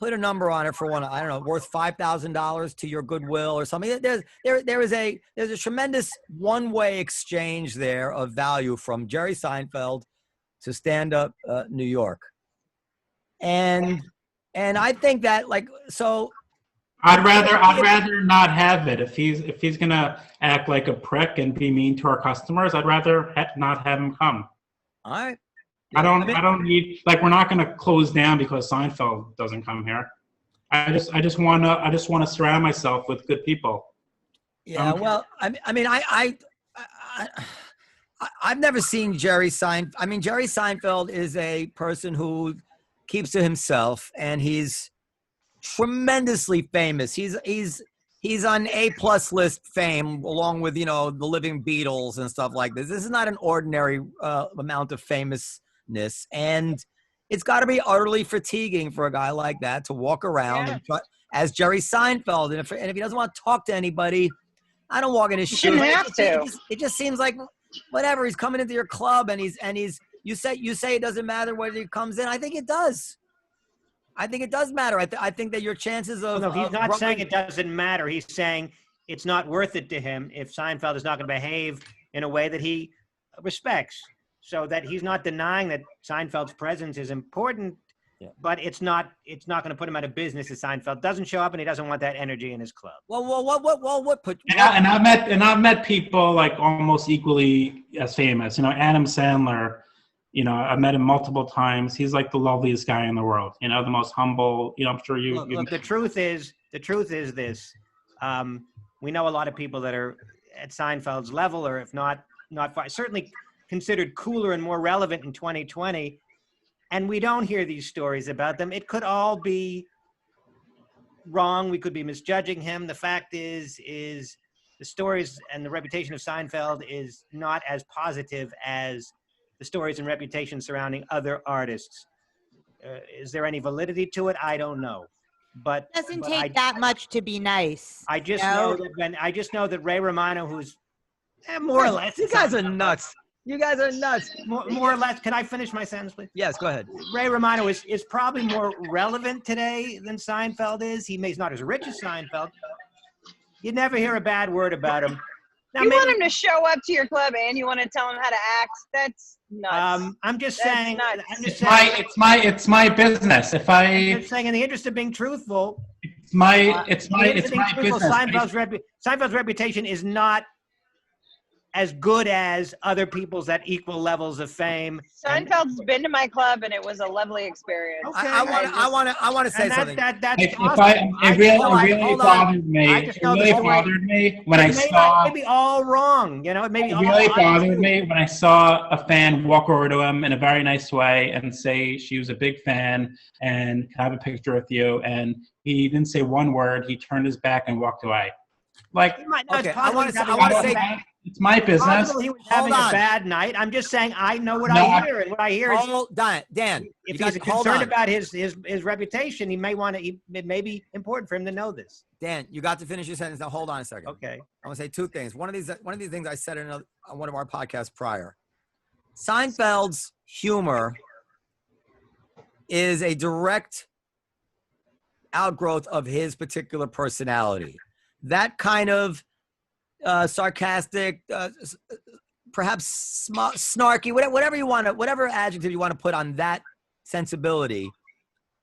Put a number on it for one. I don't know, worth $5,000 to your goodwill or something. There's a tremendous one-way exchange there of value from Jerry Seinfeld to stand-up New York, and I think that so. I'd rather not have it. If he's gonna act like a prick and be mean to our customers, I'd rather not have him come. All right. I don't need we're not gonna close down because Seinfeld doesn't come here. I just wanna surround myself with good people. Yeah. Well, I've never seen Jerry Seinfeld. I mean, Jerry Seinfeld is a person who keeps to himself, and he's tremendously famous. He's on A+ list fame, along with the Living Beatles and stuff like this. This is not an ordinary amount of famousness, and it's got to be utterly fatiguing for a guy like that to walk around and as Jerry Seinfeld. And if he doesn't want to talk to anybody, I don't walk in his shoes. Shouldn't have to. It just seems like whatever. He's coming into your club, and he's. You say it doesn't matter whether he comes in. I think it does. I think it does matter. I think that your chances of... No, he's not saying it doesn't matter. He's saying it's not worth it to him if Seinfeld is not going to behave in a way that he respects. So that he's not denying that Seinfeld's presence is important, but it's not going to put him out of business if Seinfeld doesn't show up and he doesn't want that energy in his club. And I've met people almost equally as famous. Adam Sandler. I've met him multiple times. He's the loveliest guy in the world. The most humble. I'm sure you. Look, the truth is this. We know a lot of people that are at Seinfeld's level, or if not far, certainly considered cooler and more relevant in 2020, and we don't hear these stories about them. It could all be wrong. We could be misjudging him. The fact is the stories and the reputation of Seinfeld is not as positive as the stories and reputation surrounding other artists. Is there any validity to it? I don't know. But it doesn't take that much to be nice. I just know that Ray Romano, who's more or less. You guys are nuts. More or less. Can I finish my sentence, please? Yes, go ahead. Ray Romano is probably more relevant today than Seinfeld is. He's not as rich as Seinfeld. You never hear a bad word about him. Now, you want him to show up to your club and you want to tell him how to act? That's nuts. I'm just saying. It's my business. I'm just saying, in the interest of being truthful, it's my business. Seinfeld's reputation is not as good as other people's at equal levels of fame. Seinfeld's been to my club, and it was a lovely experience. Okay. I want to say something. That's It awesome. really bothered me. It really bothered me when I saw. It may be all wrong, you know. It may be It all really untrue. bothered me when I saw a fan walk over to him in a very nice way and say she was a big fan and can I have a picture with you. And he didn't say one word. He turned his back and walked away. Like, Okay, I want to say. it's my business. He was having a bad night. I'm just saying I know what I hear, and what I hear is Dan, if he's concerned about his reputation, he may want to. It may be important for him to know this. Dan, you got to finish your sentence. Now hold on a second. Okay. I want to say two things. One of these things I said on one of our podcasts prior. Seinfeld's humor is a direct outgrowth of his particular personality. That kind of sarcastic, perhaps snarky, whatever adjective you want to put on that sensibility,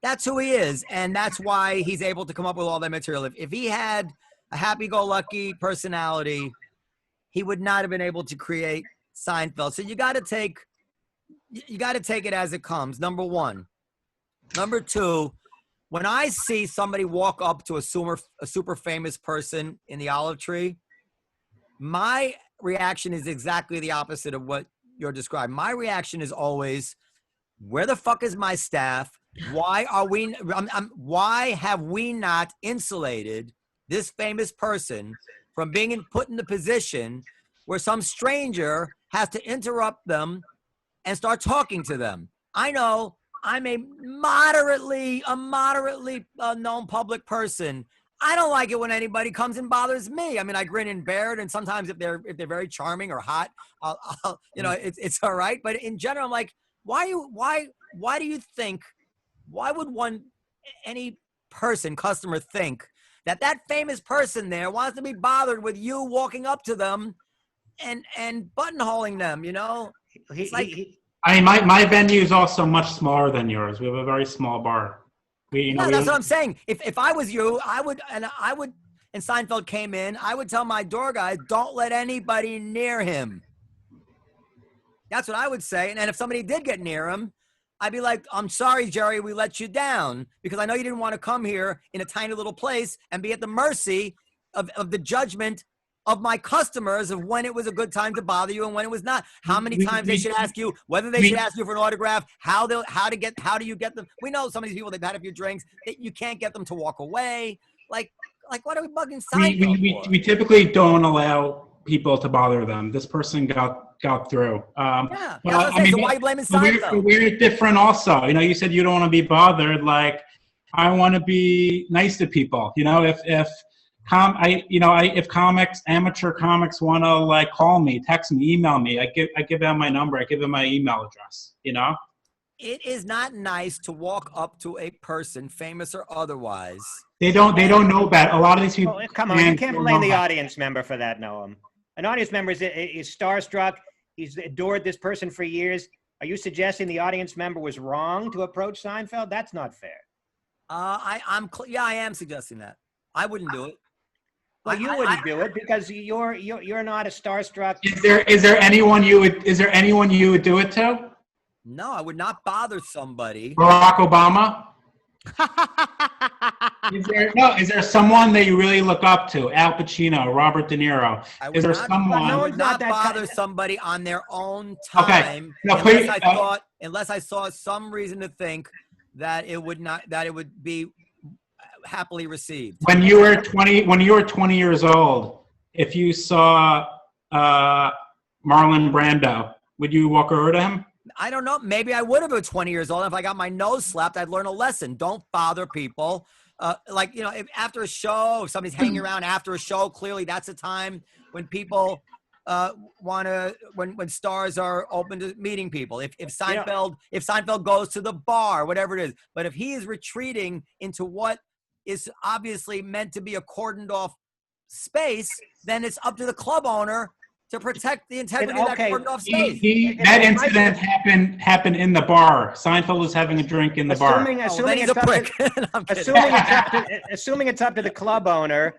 that's who he is, and that's why he's able to come up with all that material. If he had a happy-go-lucky personality, he would not have been able to create Seinfeld. So you got to take it as it comes. Number one. Number two, when I see somebody walk up to a super famous person in the olive tree, my reaction is exactly the opposite of what you're describing. My reaction is always, where the fuck is my staff? Why have we not insulated this famous person from being put in the position where some stranger has to interrupt them and start talking to them? I know I'm a moderately known public person. I don't like it when anybody comes and bothers me. I mean, I grin and bear it, and sometimes if they're very charming or hot, I'll it's all right. But in general, I'm like, why do you think? Why would any customer think that famous person there wants to be bothered with you walking up to them and buttonholing them? You know, it's my venue is also much smaller than yours. We have a very small bar. That's what I'm saying. If I was you, and Seinfeld came in, I would tell my door guys, don't let anybody near him. That's what I would say. And if somebody did get near him, I'd be like, I'm sorry, Jerry, we let you down because I know you didn't want to come here in a tiny little place and be at the mercy of the judgment of my customers of when it was a good time to bother you and when it was not. How many times they should ask you, whether they should ask you for an autograph, how do you get them? We know some of these people, they've had a few drinks, that you can't get them to walk away. Like what are we bugging Seinfeld for? We typically don't allow people to bother them. This person got through. So why are you blaming Seinfeld? We're different also. You know, you said you don't want to be bothered. Like, I want to be nice to people. You know, if amateur comics want to like call me, text me, email me, I give them my number, I give them my email address, you know? It is not nice to walk up to a person, famous or otherwise. They don't know about a lot of these people. Oh, come on, you can't blame the audience member for that, Noam. An audience member is starstruck. He's adored this person for years. Are you suggesting the audience member was wrong to approach Seinfeld? That's not fair. I am suggesting that. I wouldn't do it. Well, you wouldn't do it because you're not a starstruck. Is there anyone you would do it to? No, I would not bother somebody. Barack Obama? Is there someone that you really look up to? Al Pacino, Robert De Niro? Is there someone? I would not bother somebody on their own time unless I saw some reason to think that it would be happily received. When you were 20 years old, if you saw Marlon Brando, would you walk over to him? I don't know. Maybe I would have been 20 years old. If I got my nose slapped, I'd learn a lesson. Don't bother people. If after a show, if somebody's hanging around after a show, clearly that's a time when people when stars are open to meeting people. If Seinfeld goes to the bar, whatever it is. But if he is retreating into what is obviously meant to be a cordoned off space, then it's up to the club owner to protect the integrity of that cordoned off space. That incident happened in the bar. Seinfeld was having a drink in the bar. Assuming it's up to the club owner.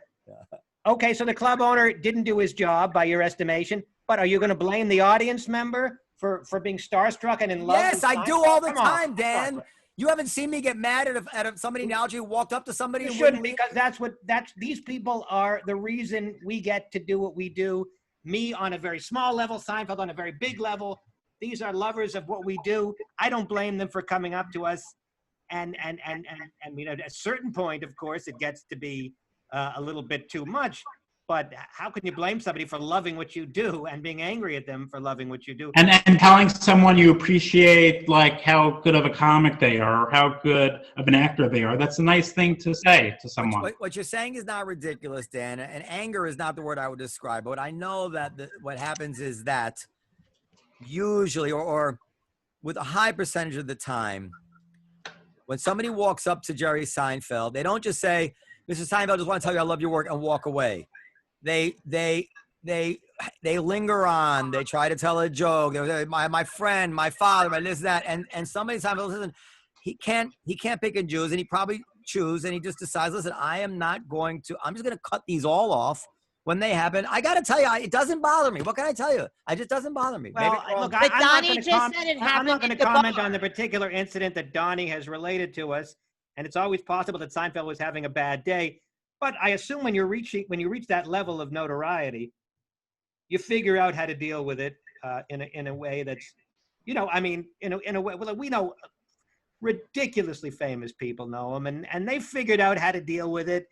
Okay, so the club owner didn't do his job by your estimation. But are you going to blame the audience member for being starstruck and in love? Yes, I do all the time, Dan. On. You haven't seen me get mad at somebody in Algae who walked up to somebody. You and shouldn't, wouldn't because these people are the reason we get to do what we do. Me on a very small level, Seinfeld on a very big level. These are lovers of what we do. I don't blame them for coming up to us. And you know, at a certain point, of course, it gets to be a little bit too much. But how can you blame somebody for loving what you do and being angry at them for loving what you do? And telling someone you appreciate, like, how good of a comic they are or how good of an actor they are. That's a nice thing to say to someone. What you're saying is not ridiculous, Dan. And anger is not the word I would describe. But I know that what happens is that usually, or with a high percentage of the time, when somebody walks up to Jerry Seinfeld, they don't just say, Mr. Seinfeld, I just want to tell you I love your work, and walk away. They linger on. They try to tell a joke. They, my friend, my father, my this, that, and somebody Seinfeld, listen, he can't pick and choose, and he probably choose, and he just decides, listen, I'm just going to cut these all off when they happen. I got to tell you, it doesn't bother me. What can I tell you? It just doesn't bother me. Well, look, I'm not going to comment on the particular incident that Dani has related to us, and it's always possible that Seinfeld was having a bad day. But I assume when you reach that level of notoriety, you figure out how to deal with it in a way that's, you know, I mean, in a way. Well, we know ridiculously famous people know him, and they figured out how to deal with it.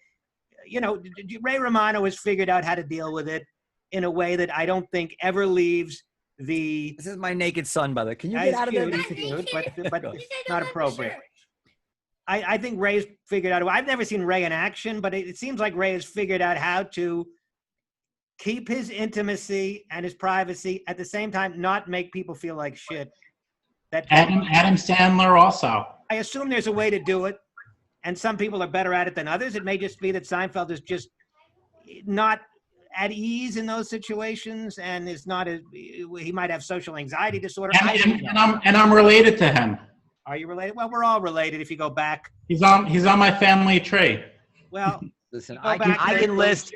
You know, Ray Romano has figured out how to deal with it in a way that I don't think ever leaves the. This is my naked son, by the way. Can you get out of there? But not appropriate. I think Ray's figured out. I've never seen Ray in action, but it seems like Ray has figured out how to keep his intimacy and his privacy at the same time, not make people feel like shit. Adam Sandler also. I assume there's a way to do it, and some people are better at it than others. It may just be that Seinfeld is just not at ease in those situations, and is not he might have social anxiety disorder. And I'm related to him. Are you related? Well, we're all related if you go back. He's on my family tree. Well, listen, I can list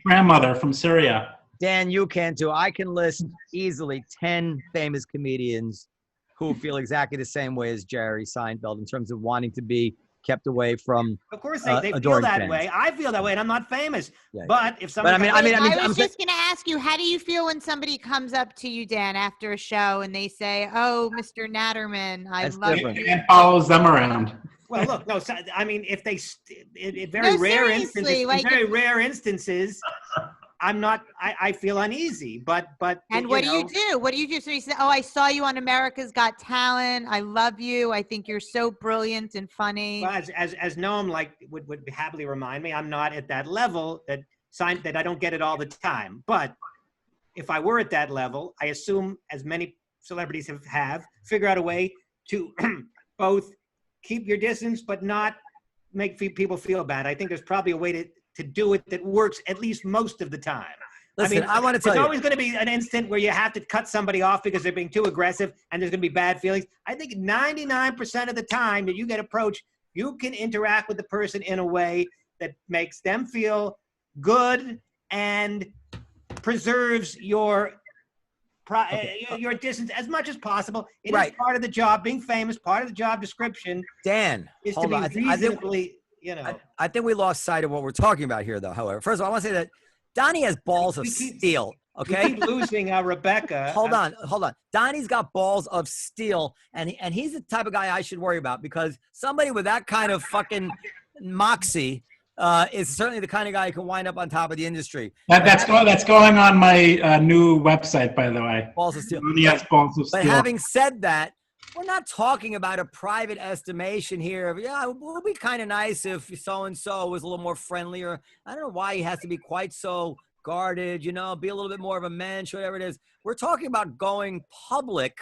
grandmother from Syria. Dan, you can too. I can list easily 10 famous comedians who feel exactly the same way as Jerry Seinfeld in terms of wanting to be kept away from. Of course, they feel that fans. way. I feel that way, and I'm not famous. Yeah. But if somebody, I was just going to ask you, how do you feel when somebody comes up to you, Dan, after a show, and they say, "Oh, Mr. Naturman, I love you," and follows them around? Well, look, no. I mean, if they, in very rare instances, I'm not. I feel uneasy, but. And what do you do? What do you do? So you say, "Oh, I saw you on America's Got Talent. I love you. I think you're so brilliant and funny." Well, as Noam would happily remind me, I'm not at that level that I don't get it all the time. But if I were at that level, I assume as many celebrities have figure out a way to both keep your distance but not make people feel bad. I think there's probably a way to do it that works at least most of the time. Listen, I want to tell you. There's always going to be an instant where you have to cut somebody off because they're being too aggressive and there's going to be bad feelings. I think 99% of the time that you get approached, you can interact with the person in a way that makes them feel good and preserves your distance as much as possible. It is part of the job. Being famous, part of the job description. Dan, is to be reasonably, I think we lost sight of what we're talking about here, though. However, first of all, I want to say that Dani has balls of steel. Okay, we keep losing Rebecca. Hold on. Donnie's got balls of steel, and he's the type of guy I should worry about, because somebody with that kind of fucking moxie is certainly the kind of guy who can wind up on top of the industry. That's going on my new website, by the way. Balls of steel. Yes, balls of steel. But having said that, we're not talking about a private estimation here. Yeah, it would be kind of nice if so-and-so was a little more friendly, or I don't know why he has to be quite so guarded, be a little bit more of a mensch, whatever it is. We're talking about going public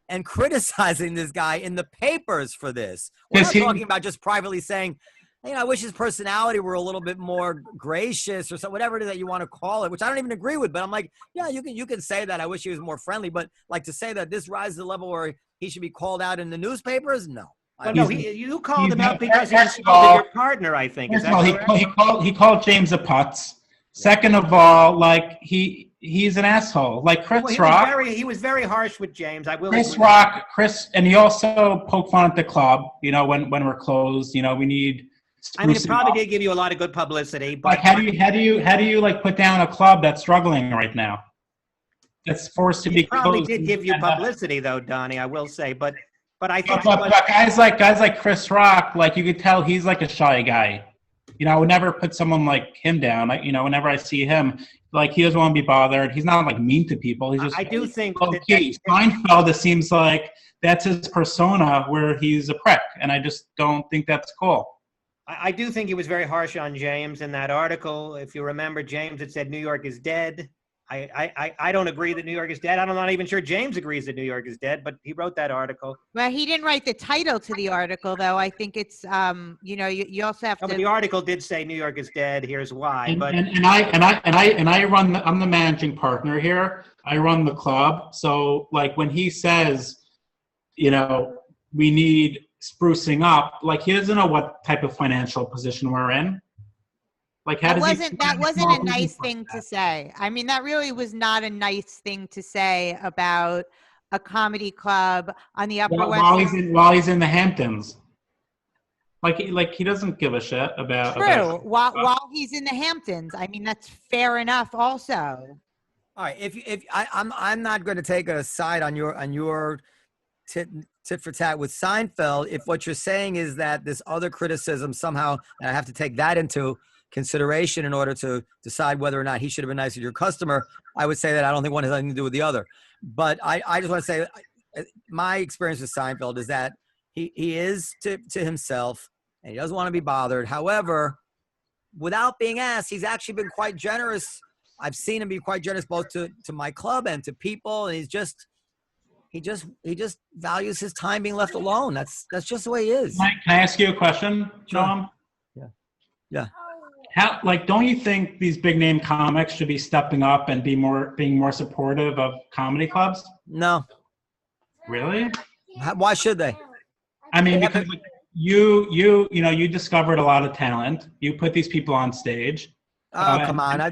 and criticizing this guy in the papers for this. We're not talking about just privately saying, I wish his personality were a little bit more gracious or so, whatever it is that you want to call it, which I don't even agree with. But I'm like, yeah, you can say that. I wish he was more friendly. But like to say that this rises to the level where he should be called out in the newspapers, no. Well, no, you called him out because he insulted your partner, I think. He called James a putz. Second of all, he's an asshole. Like Chris Well, Rock. he was very harsh with James. I will. Chris agree. Rock, and he also poked fun at the club. You know, when we're closed, you know, we need. I mean, it probably did give you a lot of good publicity. But like, how do you like put down a club that's struggling right now? That's forced to be closed. It probably did give you publicity, though, Donnie. I will say, but I think. But guys like Chris Rock, like you could tell he's like a shy guy. You know, I would never put someone like him down. Whenever I see him, like he doesn't want to be bothered. He's not like mean to people. He's just. I do think Seinfeld. It seems like that's his persona, where he's a prick, and I just don't think that's cool. I do think he was very harsh on James in that article. If you remember, James had said New York is dead. I don't agree that New York is dead. I'm not even sure James agrees that New York is dead, but he wrote that article. Well, he didn't write the title to the article, though. I think it's you also have to. But the article did say New York is dead. Here's why. I'm the managing partner here. I run the club. So like when he says, you know, we need sprucing up, like he doesn't know what type of financial position we're in. Like how that wasn't a nice thing to say. I mean, that really was not a nice thing to say about a comedy club on the Upper West Side. While he's in the Hamptons. Like he doesn't give a shit about. True. While he's in the Hamptons, I mean that's fair enough. Also. All right. If I'm not going to take a side on your tit for tat with Seinfeld. If what you're saying is that this other criticism somehow, and I have to take that into consideration in order to decide whether or not he should have been nice to your customer, I would say that I don't think one has anything to do with the other. But I just want to say my experience with Seinfeld is that he is to himself and he doesn't want to be bothered. However, without being asked, he's actually been quite generous. I've seen him be quite generous both to my club and to people. And he just values his time being left alone. That's just the way he is. Can I ask you a question, Noam? Yeah. How, like, don't you think these big name comics should be stepping up and being more supportive of comedy clubs? No. Really? Why should they? I mean, because you discovered a lot of talent. You put these people on stage. Oh, come on! I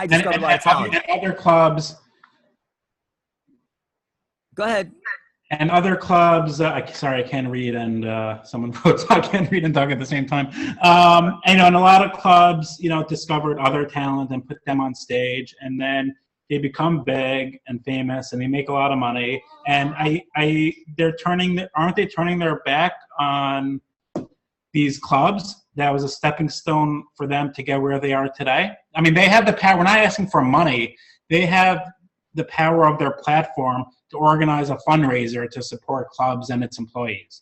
discovered a lot of talent. Other clubs. Go ahead. And other clubs, sorry, I can't read, and someone wrote, I can't read and talk at the same time. And a lot of clubs, discovered other talent and put them on stage, and then they become big and famous, and they make a lot of money. And aren't they turning their back on these clubs? That was a stepping stone for them to get where they are today. I mean, they have the power. We're not asking for money. They have the power of their platform to organize a fundraiser to support clubs and its employees.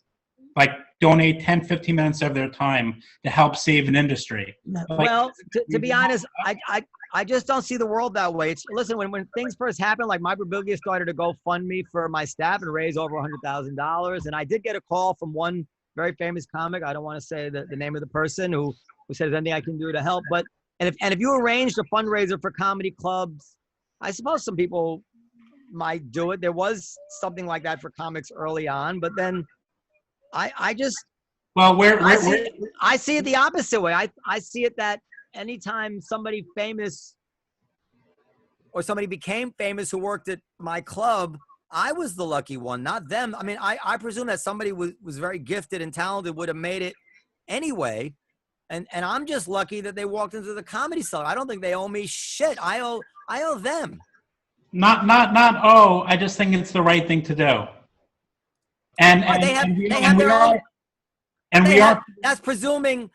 Like donate 10, 15 minutes of their time to help save an industry. Well, to be honest, I just don't see the world that way. Listen, when things first happened, like Mike Birbiglia started to GoFundMe for my staff and raise over $100,000. And I did get a call from one very famous comic. I don't want to say the name of the person who said, "Is anything I can do to help?" But if you arranged a fundraiser for comedy clubs, I suppose some people might do it. There was something like that for comics early on, but then I see it the opposite way. I see it that anytime somebody famous or somebody became famous who worked at my club, I was the lucky one, not them. I mean, I presume that somebody was very gifted and talented would have made it anyway. And I'm just lucky that they walked into the comedy cellar. I don't think they owe me shit. I owe them. Not. I just think it's the right thing to do. That's presuming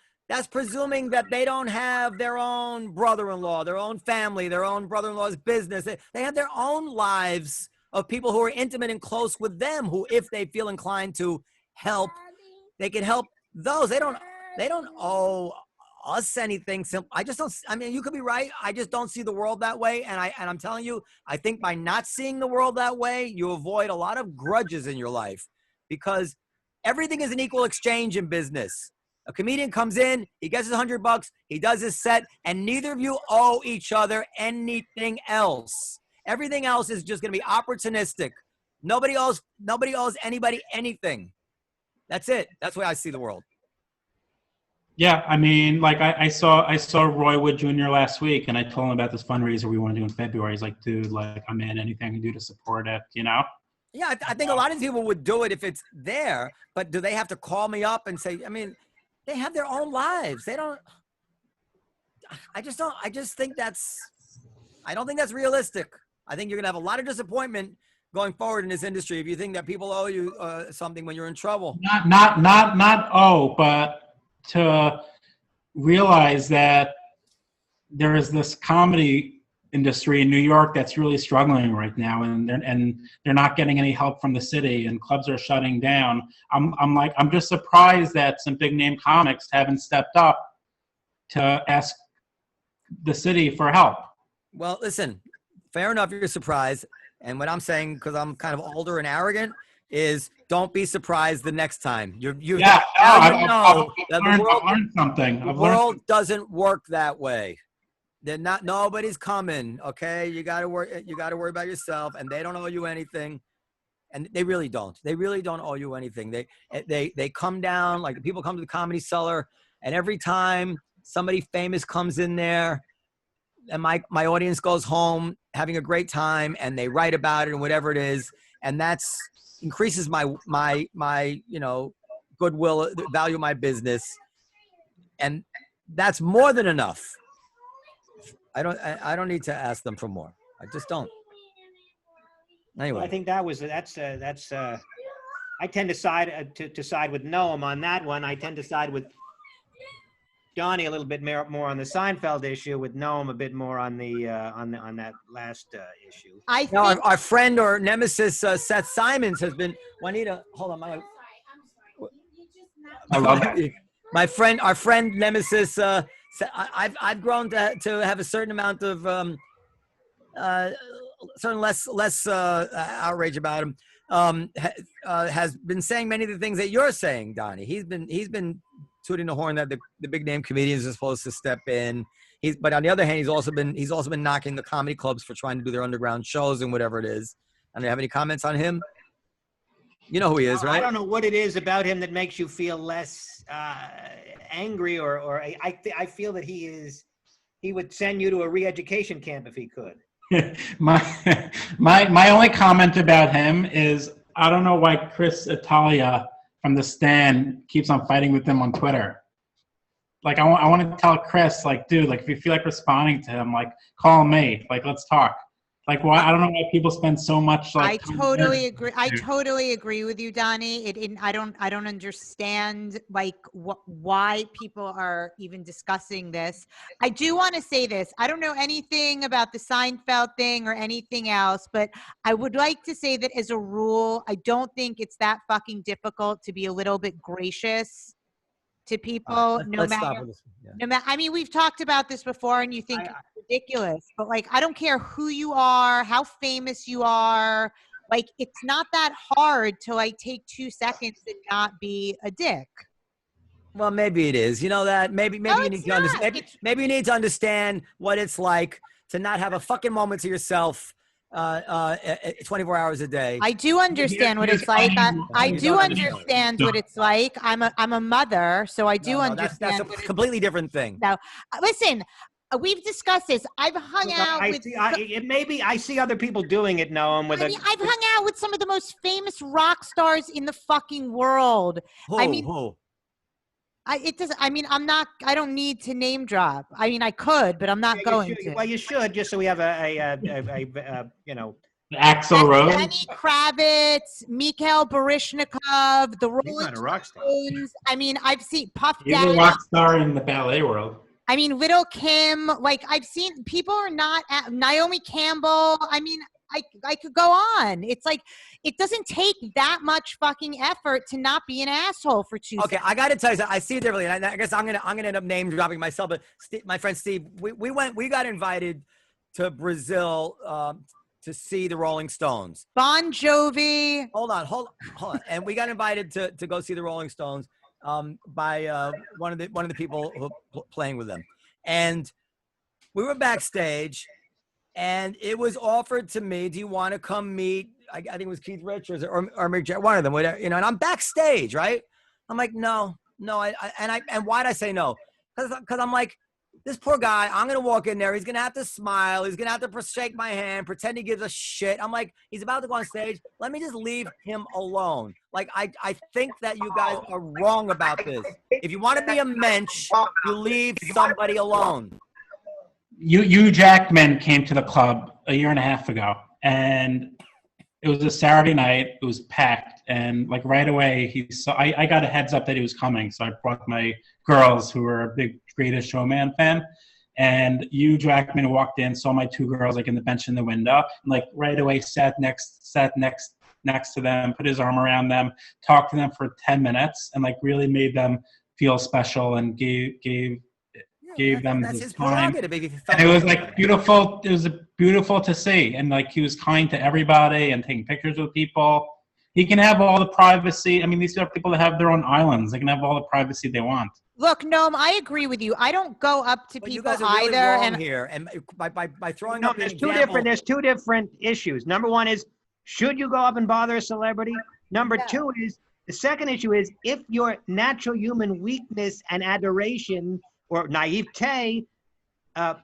that they don't have their own brother-in-law, their own family, their own brother-in-law's business. They have their own lives of people who are intimate and close with them, who, if they feel inclined to help, they can help those. They don't owe us anything. I just don't. I mean, you could be right. I just don't see the world that way. And I'm telling you, I think by not seeing the world that way, you avoid a lot of grudges in your life, because everything is an equal exchange in business. A comedian comes in, he gets his $100, he does his set, and neither of you owe each other anything else. Everything else is just going to be opportunistic. Nobody owes anybody anything. That's it. That's the way I see the world. Yeah, I mean, like I saw Roy Wood Jr. last week, and I told him about this fundraiser we want to do in February. He's like, dude, like I'm in, anything I can do to support it, you know? Yeah, I think a lot of people would do it if it's there, but do they have to call me up and say, I mean, they have their own lives. They don't, I just think I don't think that's realistic. I think you're going to have a lot of disappointment going forward in this industry if you think that people owe you something when you're in trouble. But to realize that there is this comedy industry in New York that's really struggling right now, and they're not getting any help from the city, and clubs are shutting down. I'm just surprised that some big name comics haven't stepped up to ask the city for help. Well, listen, fair enough, you're surprised. And what I'm saying, because I'm kind of older and arrogant, is don't be surprised the next time. I've learned something. The world doesn't work that way. They're not. Nobody's coming. Okay, you got to worry. You got to worry about yourself, and they don't owe you anything. And they really don't. They really don't owe you anything. They come down, like people come to the Comedy Cellar, and every time somebody famous comes in there, and my audience goes home having a great time, and they write about it and whatever it is, and that's increases my goodwill, the value of my business, and that's more than enough. I don't need to ask them for more. I just don't. Anyway, well, I think that's I tend to side with Noam on that one. I tend to side with Dani a little bit more on the Seinfeld issue, with Noam a bit more on the on that last issue. I think our friend or nemesis Seth Simons has been. Juanita, hold on, I love that. our friend nemesis. I've grown to have a certain amount of certain less outrage about him. Has been saying many of the things that you're saying, Donnie. He's been tooting the horn that the big name comedians are supposed to step in. But on the other hand, he's also been knocking the comedy clubs for trying to do their underground shows and whatever it is. I don't have any comments on him. You know who he is, right? I don't know what it is about him that makes you feel less angry, or I feel that he would send you to a re-education camp if he could. my only comment about him is I don't know why Chris Italia from The Stand keeps on fighting with him on Twitter. Like I want to tell Chris, like, dude, like if you feel like responding to him, like call me, like let's talk. Like why? I don't know why people spend so much. Like I totally agree. I totally agree with you, Donnie. I don't understand like why people are even discussing this. I do want to say this. I don't know anything about the Seinfeld thing or anything else, but I would like to say that as a rule, I don't think it's that fucking difficult to be a little bit gracious to people, no matter. I mean, we've talked about this before, and you think it's ridiculous, but like, I don't care who you are, how famous you are. Like, it's not that hard to like take 2 seconds and not be a dick. Well, maybe it is. You know that maybe No, you need to understand. Maybe you need to understand what it's like to not have a fucking moment to yourself 24 hours a day. I do understand what it's like. I do understand what it's like. I'm a mother, so I do understand. That's a completely different thing. Now, listen, we've discussed this. I've hung out with. I see other people doing it now. I've hung out with some of the most famous rock stars in the fucking world. It doesn't. I mean, I'm not. I don't need to name drop. I mean, I could, but I'm not going to. Well, you should, just so we have a Axl Rose, Lenny Kravitz, Mikhail Baryshnikov, the Rolling Stones. I mean, I've seen Puff Daddy. He's a rock star in the ballet world. I mean, Little Kim. Like, I've seen people are not. Naomi Campbell. I mean, I could go on. It's like, it doesn't take that much fucking effort to not be an asshole for 2 seconds. Okay, I got to tell you, I see it differently, and I guess I'm gonna end up name dropping myself. But my friend Steve, we got invited to Brazil to see the Rolling Stones. Bon Jovi. Hold on, and we got invited to go see the Rolling Stones by one of the people who playing with them, and we were backstage. And it was offered to me, do you want to come meet, I think it was Keith Richards or Mick Jagger, one of them, whatever, you know, and I'm backstage, right? I'm like, no, No, and why'd I say no? Because I'm like, this poor guy, I'm going to walk in there. He's going to have to smile. He's going to have to shake my hand, pretend he gives a shit. I'm like, he's about to go on stage. Let me just leave him alone. Like, I think that you guys are wrong about this. If you want to be a mensch, you leave somebody alone. Hugh Jackman came to the club a year and a half ago, and it was a Saturday night. It was packed, and like right away he saw. I got a heads up that he was coming, so I brought my girls who were a big Greatest Showman fan. And Hugh Jackman walked in, saw my two girls like in the bench in the window, and like right away sat next to them, put his arm around them, talked to them for 10 minutes, and like really made them feel special and gave them his time. And it was like beautiful. It was beautiful to see, and like he was kind to everybody and taking pictures with people. He can have all the privacy. I mean, these are people that have their own islands. They can have all the privacy they want. Look, Noam, I agree with you. I don't go up to people you guys are really either. Wrong here, and by throwing up there's two different issues. Number one is, should you go up and bother a celebrity? Number two is, the second issue is, if your natural human weakness and adoration or naivete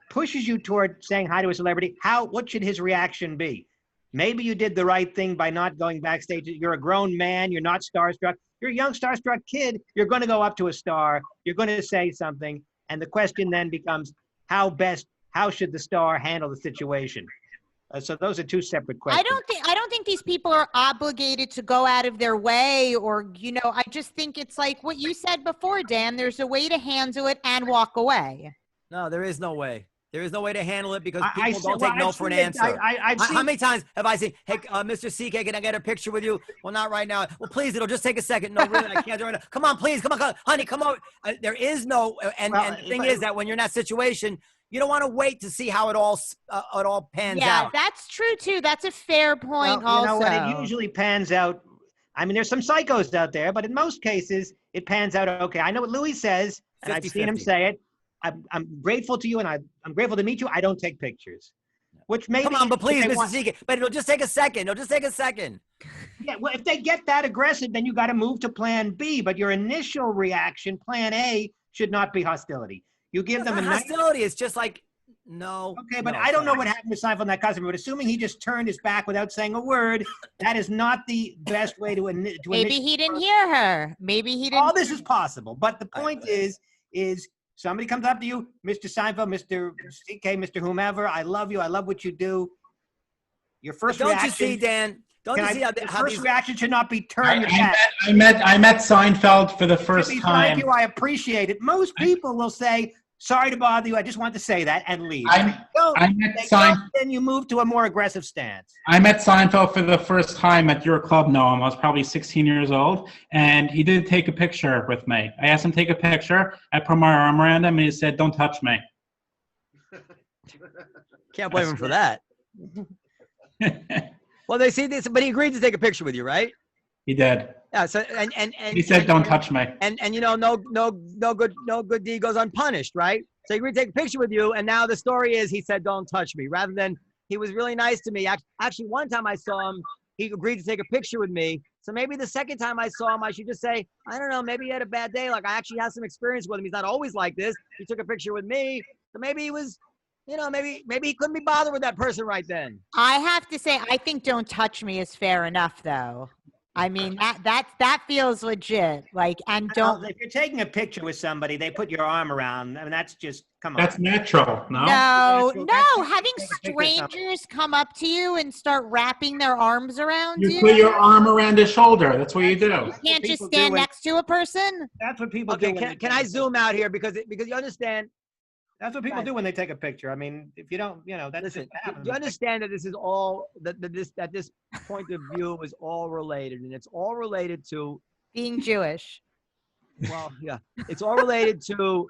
pushes you toward saying hi to a celebrity, what should his reaction be? Maybe you did the right thing by not going backstage. You're a grown man. You're not starstruck. You're a young starstruck kid. You're going to go up to a star. You're going to say something. And the question then becomes, how should the star handle the situation? So those are two separate questions. I don't think these people are obligated to go out of their way, or, I just think it's like what you said before, Dan. There's a way to handle it and walk away. No, there is no way. There is no way to handle it because people don't take no for an answer. How many times have I seen, hey, Mr. CK, can I get a picture with you? Well, not right now. Well, please, it'll just take a second. No, really, I can't do it right now. Come on, please. Come on, honey, come over. There is no, and the thing is that when you're in that situation, you don't want to wait to see how it all pans out. Yeah, that's true, too. That's a fair point also. You know what? It usually pans out. I mean, there's some psychos out there, but in most cases, it pans out okay. I know what Louis says, and I've seen him say it. I'm grateful to you, and I'm grateful to meet you. I don't take pictures. Which maybe come on, but please, Mr. CK. But it'll just take a second. It'll just take a second. Yeah, well, if they get that aggressive, then you got to move to Plan B. But your initial reaction, Plan A, should not be hostility. You give them a hostility. It's just like no. Okay, but I don't know what happened to Seinfeld in that customer. But assuming he just turned his back without saying a word, that is not the best way to. Maybe he didn't hear her. Maybe he didn't. All this is possible, but the point is. Somebody comes up to you, Mr. Seinfeld, Mr. CK, Mr. whomever. I love you. I love what you do. Your first reaction. Don't you see, Dan? Don't you see how first reaction should not be turn your back. I met Seinfeld for the first time. Thank you. I appreciate it. Most people will say, "Sorry to bother you. I just want to say that," and leave. Then you move to a more aggressive stance. I met Seinfeld for the first time at your club, Noam. I was probably 16 years old, and he did take a picture with me. I asked him to take a picture. I put my arm around him, and he said, "Don't touch me." Can't blame him for that. Well, they see this, but he agreed to take a picture with you, right? He did. Yeah. So and he said, "Don't touch me." And no good deed goes unpunished, right? So he agreed to take a picture with you, and now the story is he said, "Don't touch me," rather than he was really nice to me. Actually, one time I saw him, he agreed to take a picture with me. So maybe the second time I saw him, I should just say, I don't know, maybe he had a bad day. Like I actually had some experience with him. He's not always like this. He took a picture with me, so maybe he was. Maybe he couldn't be bothered with that person right then. I have to say, I think "don't touch me" is fair enough, though. I mean, that feels legit. Like, and don't. If you're taking a picture with somebody, they put your arm around. I mean, that's just come on. That's natural. No. No. Having strangers come up to you and start wrapping their arms around you. You put your arm around his shoulder. That's what you do. You can't just stand next to a person. That's what people do. Can I zoom out here because you understand? That's what people do when they take a picture. I mean, if you don't, that's listen. You understand that this is all that this point of view is all related, and it's all related to being Jewish. Well, yeah, it's all related to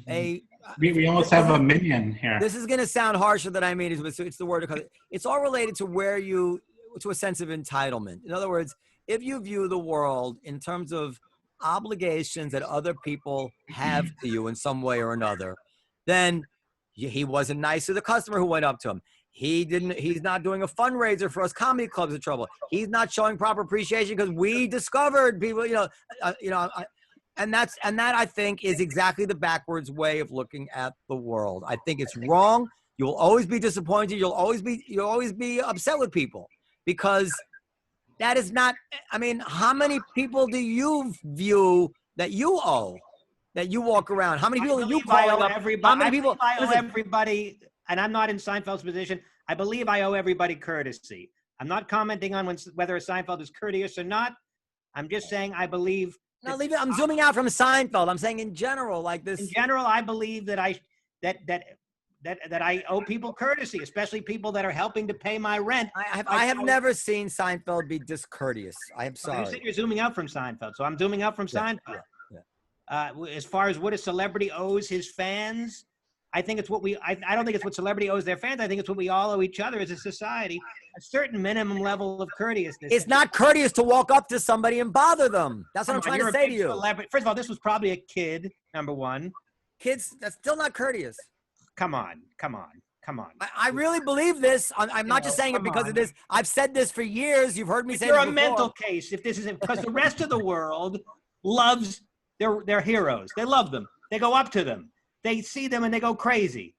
a. We almost have a minion here. This is going to sound harsher than I mean. It's the word. It's all related to to a sense of entitlement. In other words, if you view the world in terms of obligations that other people have to you in some way or another. Then he wasn't nice to the customer who went up to him. He's not doing a fundraiser for us comedy clubs in trouble. He's not showing proper appreciation because we discovered people, And that I think is exactly the backwards way of looking at the world. I think it's wrong. You will always be disappointed. You'll always be upset with people because that is not. I mean, how many people do you view that you owe? That you walk around? How many people are you calling up? How many people? I owe everybody, and I'm not in Seinfeld's position. I believe I owe everybody courtesy. I'm not commenting on whether Seinfeld is courteous or not. I'm just saying I believe. No, leave it. I'm zooming out from Seinfeld. I'm saying in general, like this. In general, I believe that I owe people courtesy, especially people that are helping to pay my rent. I have never seen Seinfeld be discourteous. I am sorry. You said you're zooming out from Seinfeld, so I'm zooming out from Seinfeld. As far as what a celebrity owes his fans, I think it's what I don't think it's what celebrity owes their fans. I think it's what we all owe each other as a society, a certain minimum level of courteousness. It's not courteous to walk up to somebody and bother them. That's what I'm trying to say to you. First of all, this was probably a kid, number one. Kids, that's still not courteous. Come on. I really believe this. I'm not just saying it because of this. I've said this for years. You've heard me say it before. You're a mental case if this isn't, because the rest of the world loves their heroes. They love them. They go up to them. They see them and they go crazy.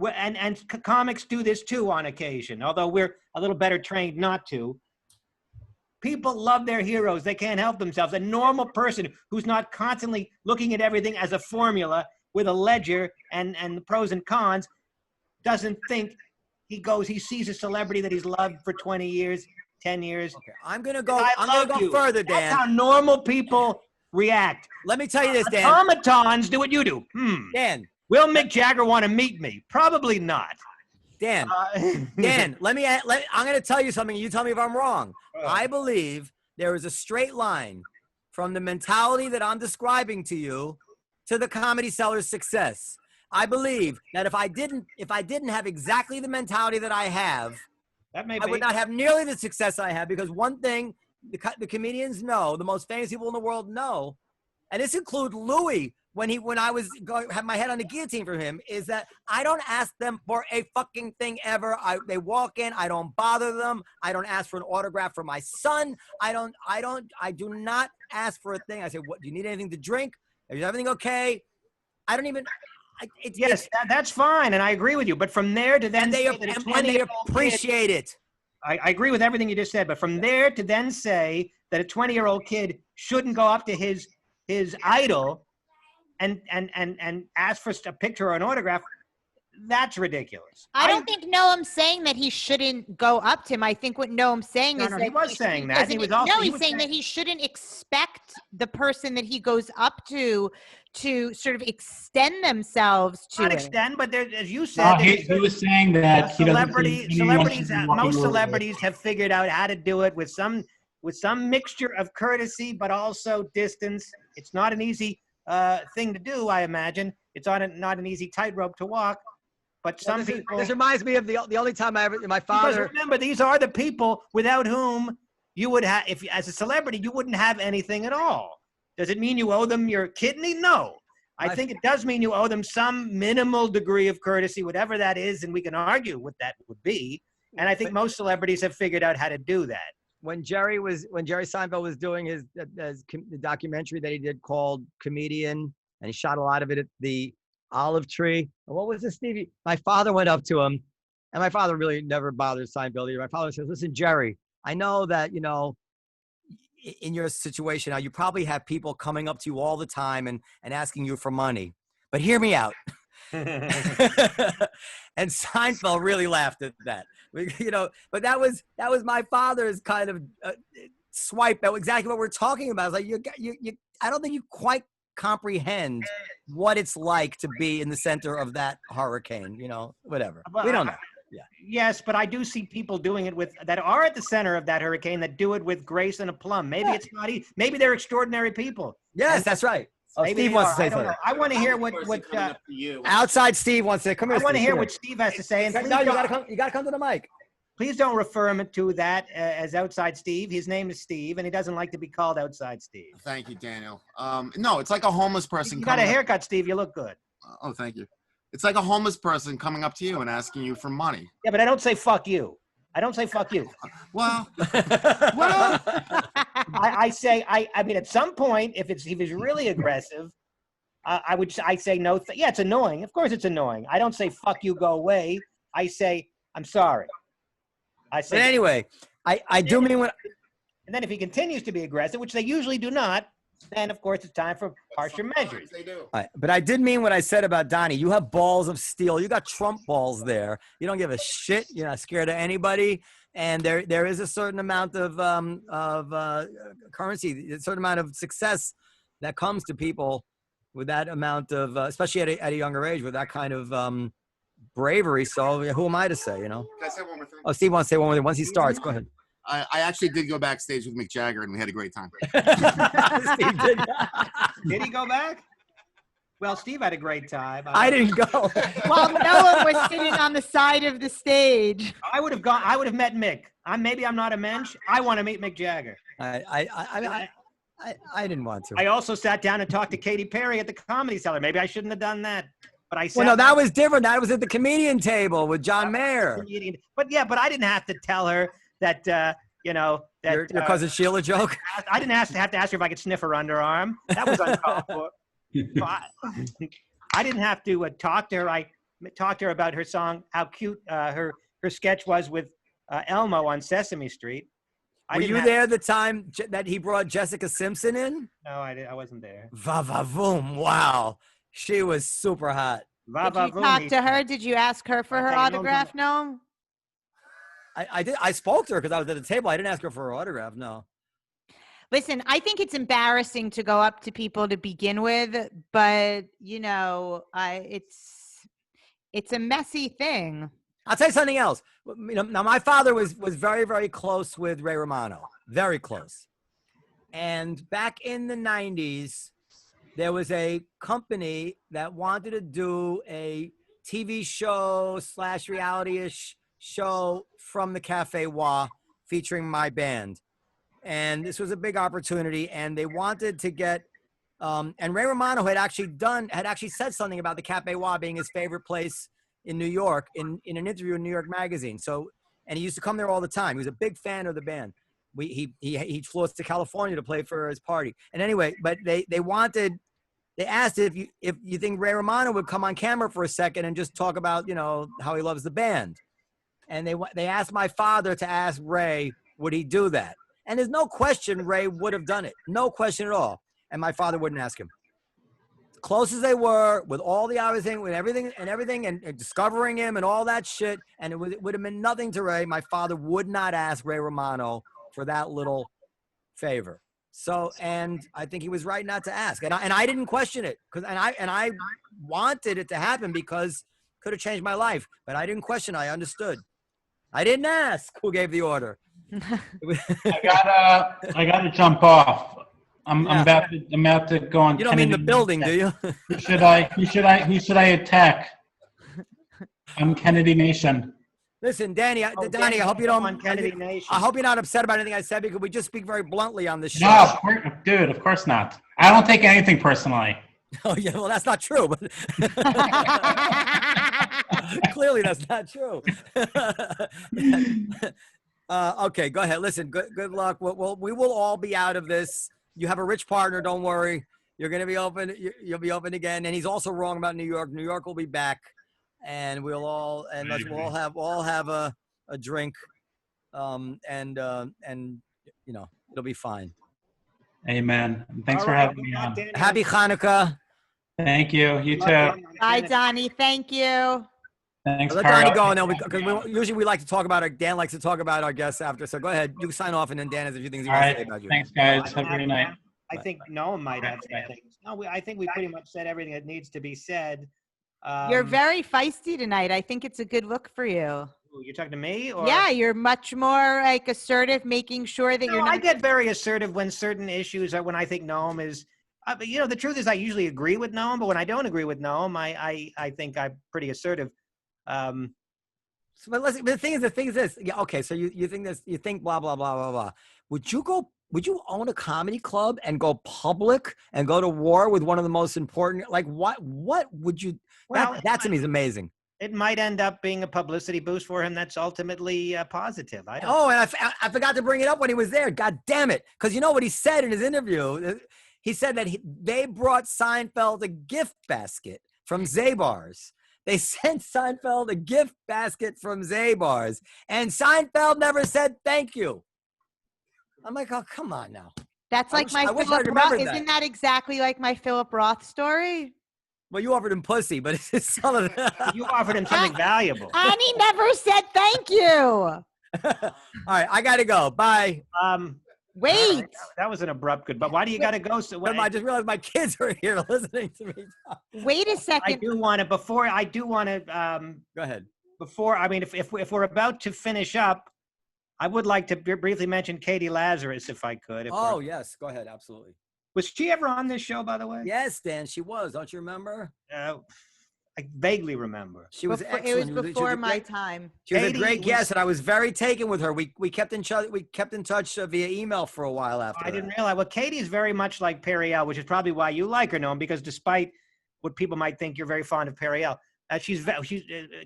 And comics do this too on occasion, although we're a little better trained not to. People love their heroes. They can't help themselves. A normal person who's not constantly looking at everything as a formula with a ledger and the pros and cons doesn't think he sees a celebrity that he's loved for 20 years, 10 years. Okay, I'm going to go further, Dan. That's how normal people react. Let me tell you this, Dan. Automatons do what you do. Dan. Will Mick Jagger want to meet me? Probably not. Dan, Dan, I'm going to tell you something. You tell me if I'm wrong. I believe there is a straight line from the mentality that I'm describing to you to the Comedy Cellar's success. I believe that if I didn't have exactly the mentality that I have, I would not have nearly the success I have, because one thing the comedians know, the most famous people in the world know, and this includes Louis, when I was had my head on the guillotine for him, is that I don't ask them for a fucking thing ever. They walk in, I don't bother them. I don't ask for an autograph for my son. I do not ask for a thing. I say, what, do you need anything to drink? Is everything okay? I don't even. That's fine, and I agree with you. But from there to then they appreciate it. I agree with everything you just said. But from there to then say that a 20-year-old kid shouldn't go up to his idol and ask for a picture or an autograph, that's ridiculous. I don't think Noam's saying that he shouldn't go up to him. I think what Noam's saying is that he was saying that. He's saying that he shouldn't expect the person that he goes up to sort of extend themselves to. Not extend, but there, as you said, he was saying that most celebrities have figured out how to do it with some mixture of courtesy, but also distance. It's not an easy thing to do, I imagine. It's not an easy tightrope to walk. But people. This reminds me of the only time my father. Because remember, these are the people without whom you would have, if as a celebrity, you wouldn't have anything at all. Does it mean you owe them your kidney? No. I think it does mean you owe them some minimal degree of courtesy, whatever that is, and we can argue what that would be. And I think most celebrities have figured out how to do that. When Jerry Seinfeld was doing the documentary that he did called Comedian, and he shot a lot of it at the Olive Tree. And what was this, Stevie? My father went up to him, and my father really never bothered Seinfeld either. My father says, "Listen, Jerry, I know that, in your situation now, you probably have people coming up to you all the time and asking you for money, but hear me out." And Seinfeld really laughed at that, but that was my father's kind of swipe at exactly what we're talking about. It's like I don't think you quite comprehend what it's like to be in the center of that hurricane, whatever. We don't know. Yeah. Yes, but I do see people doing it that are at the center of that hurricane that do it with grace and aplomb. Maybe it's not easy. Maybe they're extraordinary people. Yes, that's right. Steve wants to say something. I want to hear what outside Steve wants to say. Come here. I want to hear what Steve has to say. And no, you gotta come to the mic. Please don't refer him to that as outside Steve. His name is Steve, and he doesn't like to be called outside Steve. Thank you, Daniel. No, it's like a homeless person. You got a haircut, Steve. You look good. Oh, thank you. It's like a homeless person coming up to you and asking you for money. Yeah, but I don't say fuck you. I don't say fuck you. Well, I say, I mean, at some point, if he's really aggressive, I say no. Yeah, it's annoying. Of course, it's annoying. I don't say fuck you, go away. I say I'm sorry. I say. But anyway, I do mean what. And then if he continues to be aggressive, which they usually do not, then of course it's time for harsher measures. They do. Right, but I did mean what I said about Donnie. You have balls of steel. You got Trump balls there. You don't give a shit. You're not scared of anybody. And there is a certain amount of currency, a certain amount of success that comes to people with that amount of, especially at a younger age, with that kind of bravery. So who am I to say, you know? Can I say one more thing? Oh, Steve wants to say one more thing. Once he starts, go ahead. I actually did go backstage with Mick Jagger, and we had a great time. Steve did. Did he go back? Well, Steve had a great time. I didn't go. While Noah was sitting on the side of the stage. I would have gone. I would have met Mick. Maybe I'm not a mensch. I want to meet Mick Jagger. I didn't want to. I also sat down and talked to Katy Perry at the Comedy Cellar. Maybe I shouldn't have done that. But I said, well, no, that was different. That was at the comedian table with John Mayer. But I didn't have to tell her that, you know, that your cousin Sheila joke. I didn't have to ask her if I could sniff her underarm. That was uncalled for. I didn't have to talk to her. I talked to her about her song, how cute her sketch was with Elmo on Sesame Street. Were you there the time that he brought Jessica Simpson in? No, I wasn't there. Va va voom! Wow, she was super hot. Va, Did you talk to her? Did you ask her for her autograph? No. I did. I spoke to her because I was at the table. I didn't ask her for her autograph. No. Listen, I think it's embarrassing to go up to people to begin with, but you know, it's a messy thing. I'll tell you something else. You know, now my father was very, very close with Ray Romano, very close. And back in the 90s, there was a company that wanted to do a TV show / reality-ish show from the Cafe Wa featuring my band. And this was a big opportunity, and they wanted to get and Ray Romano had actually said something about the Cafe Wa being his favorite place in New York in an interview in New York Magazine. So, and he used to come there all the time. He was a big fan of the band. He flew us to California to play for his party. And anyway, but they asked if you think Ray Romano would come on camera for a second and just talk about, you know, how he loves the band. And they asked my father to ask Ray, would he do that? And there's no question Ray would have done it. No question at all. And my father wouldn't ask him. Close as they were, with all the everything, with everything, and discovering him and all that shit, and it would have been nothing to Ray. My father would not ask Ray Romano for that little favor. So, and I think he was right not to ask, and I didn't question it because I wanted it to happen because it could have changed my life, but I didn't question. I understood. I didn't ask who gave the order. I gotta jump off. I'm about to go on. You don't mean the building, do you? Who should I attack? I'm Kennedy Nation. Listen, Dani, I hope you don't. On Kennedy Nation. I hope you're not upset about anything I said because we just speak very bluntly on this show. No, dude, of course not. I don't take anything personally. Oh yeah, well that's not true. But clearly that's not true. Okay, go ahead. Listen, good luck. We will all be out of this. You have a rich partner. Don't worry. You're going to be open. You'll be open again. And he's also wrong about New York. New York will be back, and we'll all have a drink, and you know it'll be fine. Amen. Thanks for having me on. Happy Hanukkah. Thank you. You too. Bye, Donnie. Thank you. Thanks. Let Donnie go now because usually we like to talk about Dan likes to talk about our guests after. So go ahead. You sign off, and then Dan has a few things he wants to say about you. Thanks, guys. Have a great night. I think Noam might have something. No, I think we pretty much said everything that needs to be said. You're very feisty tonight. I think it's a good look for you. You're talking to me? Or? Yeah, you're much more like assertive, making sure that you're not. I get very assertive when certain issues are when I think Noam is. You know, the truth is I usually agree with Noam, but when I don't agree with Noam, I think I'm pretty assertive. But listen, the thing is this. Yeah, okay. So you think this? You think blah blah blah blah blah. Would you own a comedy club and go public and go to war with one of the most important? Like what would you? That to me is amazing. it might end up being a publicity boost for him that's ultimately positive. I don't Oh, and I forgot to bring it up when he was there. God damn it. Because you know what he said in his interview? He said that they brought Seinfeld a gift basket from Zabar's. They sent Seinfeld a gift basket from Zabar's. And Seinfeld never said thank you. I'm like, oh, come on now. That's like I wish I Philip remembered Roth. that. Isn't that exactly like my Philip Roth story? Well, you offered him pussy, but it's just some of You offered him something valuable. And he never said thank you. All right, I got to go. Bye. Wait. That was an abrupt goodbye. Why do you got to go? So I just realized my kids are here listening to me. Wait a second. I do want to. Go ahead. If we're about to finish up, I would like to briefly mention Katie Lazarus, if I could. Oh, yes. Go ahead. Absolutely. Was she ever on this show, by the way? Yes, Dan, she was. Don't you remember? I vaguely remember. She was excellent. It was before my time. She was a great guest, and I was very taken with her. We kept in touch. We kept in touch via email for a while after. I didn't realize. Well, Katie is very much like Periel, which is probably why you like her, Noam, because despite what people might think, you're very fond of Periel.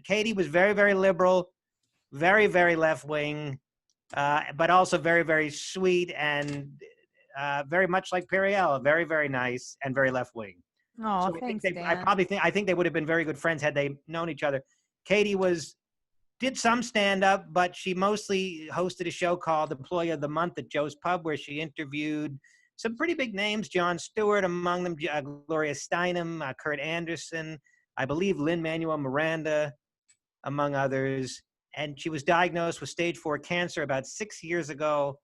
Katie was very, very liberal, very, very left wing, but also very, very sweet and very much like Periel, very, very nice and very left wing. Oh, So thanks, Dan. I think they would have been very good friends had they known each other. Katie did some stand up, but she mostly hosted a show called Employee of the Month at Joe's Pub, where she interviewed some pretty big names, Jon Stewart among them, Gloria Steinem, Kurt Anderson, I believe Lin-Manuel Miranda, among others. And she was diagnosed with stage 4 cancer about 6 years ago.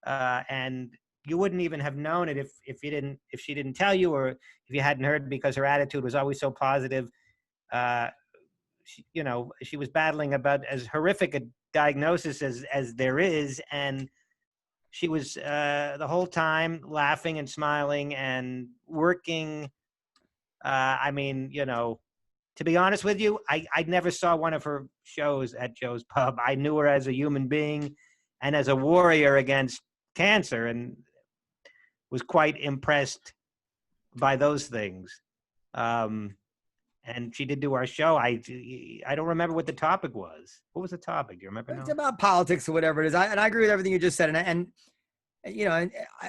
And you wouldn't even have known it if she didn't tell you, or if you hadn't heard, because her attitude was always so positive. She was battling about as horrific a diagnosis as there is, and she was the whole time laughing and smiling and working. To be honest with you, I never saw one of her shows at Joe's Pub. I knew her as a human being and as a warrior against cancer, and was quite impressed by those things. And she did do our show. I don't remember what the topic was. What was the topic? Do you remember? It's about politics or whatever it is. And I agree with everything you just said. And I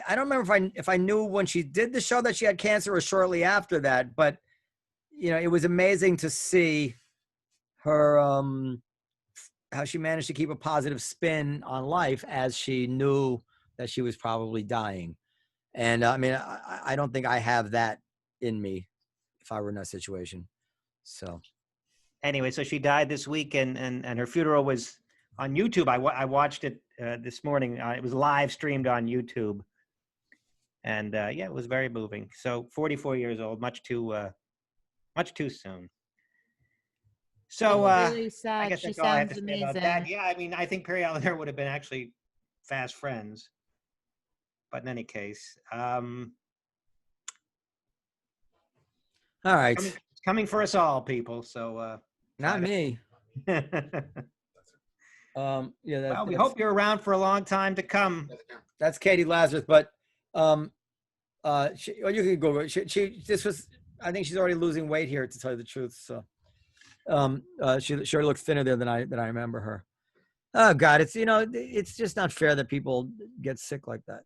don't remember if I knew when she did the show that she had cancer or shortly after that. But it was amazing to see her how she managed to keep a positive spin on life as she knew that she was probably dying. And I don't think I have that in me if I were in that situation. So anyway, so she died this week, and her funeral was on YouTube. I watched it this morning. It was live streamed on YouTube, and it was very moving. So 44 years old, much too soon. So really sad. I guess She that's all I have sounds to say about amazing. that. Yeah, I think Periel and her would have been actually fast friends. But in any case, all right, it's coming for us all, people. So not me. Well, we hope you're around for a long time to come. That's Katie Lazarus, but you can Google it. I think she's already losing weight here, to tell you the truth. So she sure looked thinner there than I remember her. Oh God, it's just not fair that people get sick like that.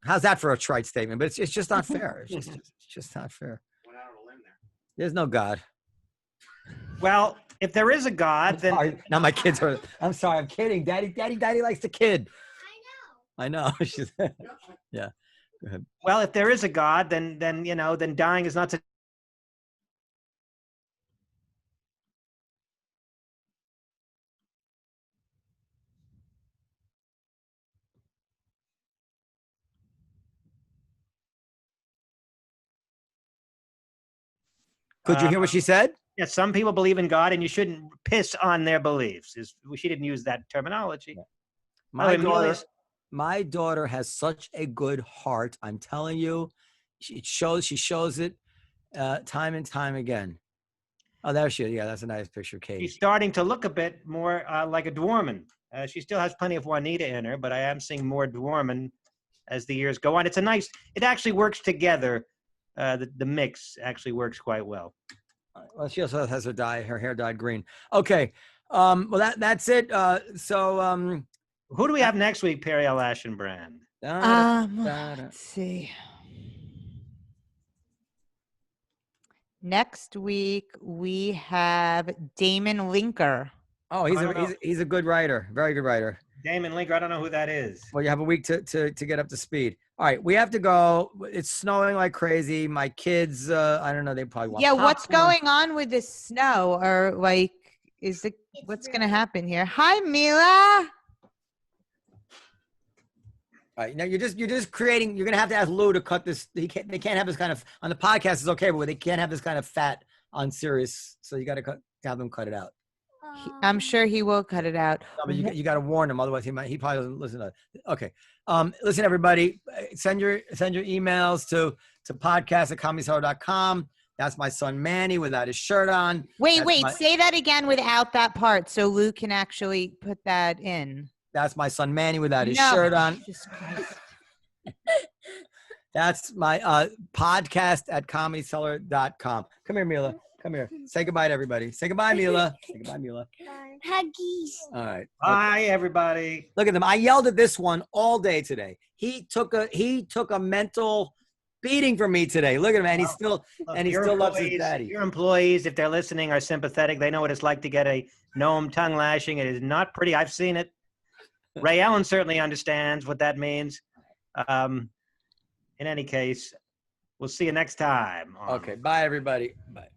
How's that for a trite statement? But it's just not fair. It's just not fair. Went out on a limb there. There's no God. Well, if there is a God, then now my kids are. I'm sorry. I'm kidding. Daddy likes to kid. I know. She's. Yeah. Go ahead. Well, if there is a God, then dying is not such. Could you hear what she said? Yeah, some people believe in God, and you shouldn't piss on their beliefs. She didn't use that terminology. My daughter has such a good heart. I'm telling you, she shows it time and time again. Oh, there she is. Yeah, that's a nice picture, Katie. She's starting to look a bit more like a Dworman. She still has plenty of Juanita in her, but I am seeing more Dworman as the years go on. It actually works together. The mix actually works quite well. Well, she also has her hair dyed green. Okay. Well, that's it. Who do we have next week, Periel Aschenbrand? Let's see. Next week we have Damon Linker. Oh, he's a good writer. Very good writer. Damon Linker, I don't know who that is. Well, you have a week to get up to speed. All right, we have to go. It's snowing like crazy. My kids, I don't know, they probably want popcorn. What's going on with this snow? Or like, what's going to happen here? Hi, Mila. All right, now you're just creating. You're gonna have to ask Lou to cut this. They can't have this kind of on the podcast. Is okay, but they can't have this kind of fat on Sirius. So you got to have them cut it out. I'm sure he will cut it out. No, but you got to warn him, otherwise he probably doesn't listen to it. Okay. Listen, everybody, send your emails to podcast@comedyseller.com. That's my son Manny without his shirt on. Wait, say that again without that part so Lou can actually put that in. That's my son Manny without his shirt on. That's my podcast@comedyseller.com. Come here, Mila. Come here. Say goodbye to everybody. Say goodbye, Mila. Say goodbye, Mila. Huggies. All right. Bye, everybody. Look at them. I yelled at this one all day today. He took a mental beating from me today. Look at him, and he still loves his daddy. Your employees, if they're listening, are sympathetic. They know what it's like to get a Noam tongue lashing. It is not pretty. I've seen it. Ray Allen certainly understands what that means. In any case, we'll see you next time. Okay. Bye, everybody. Bye.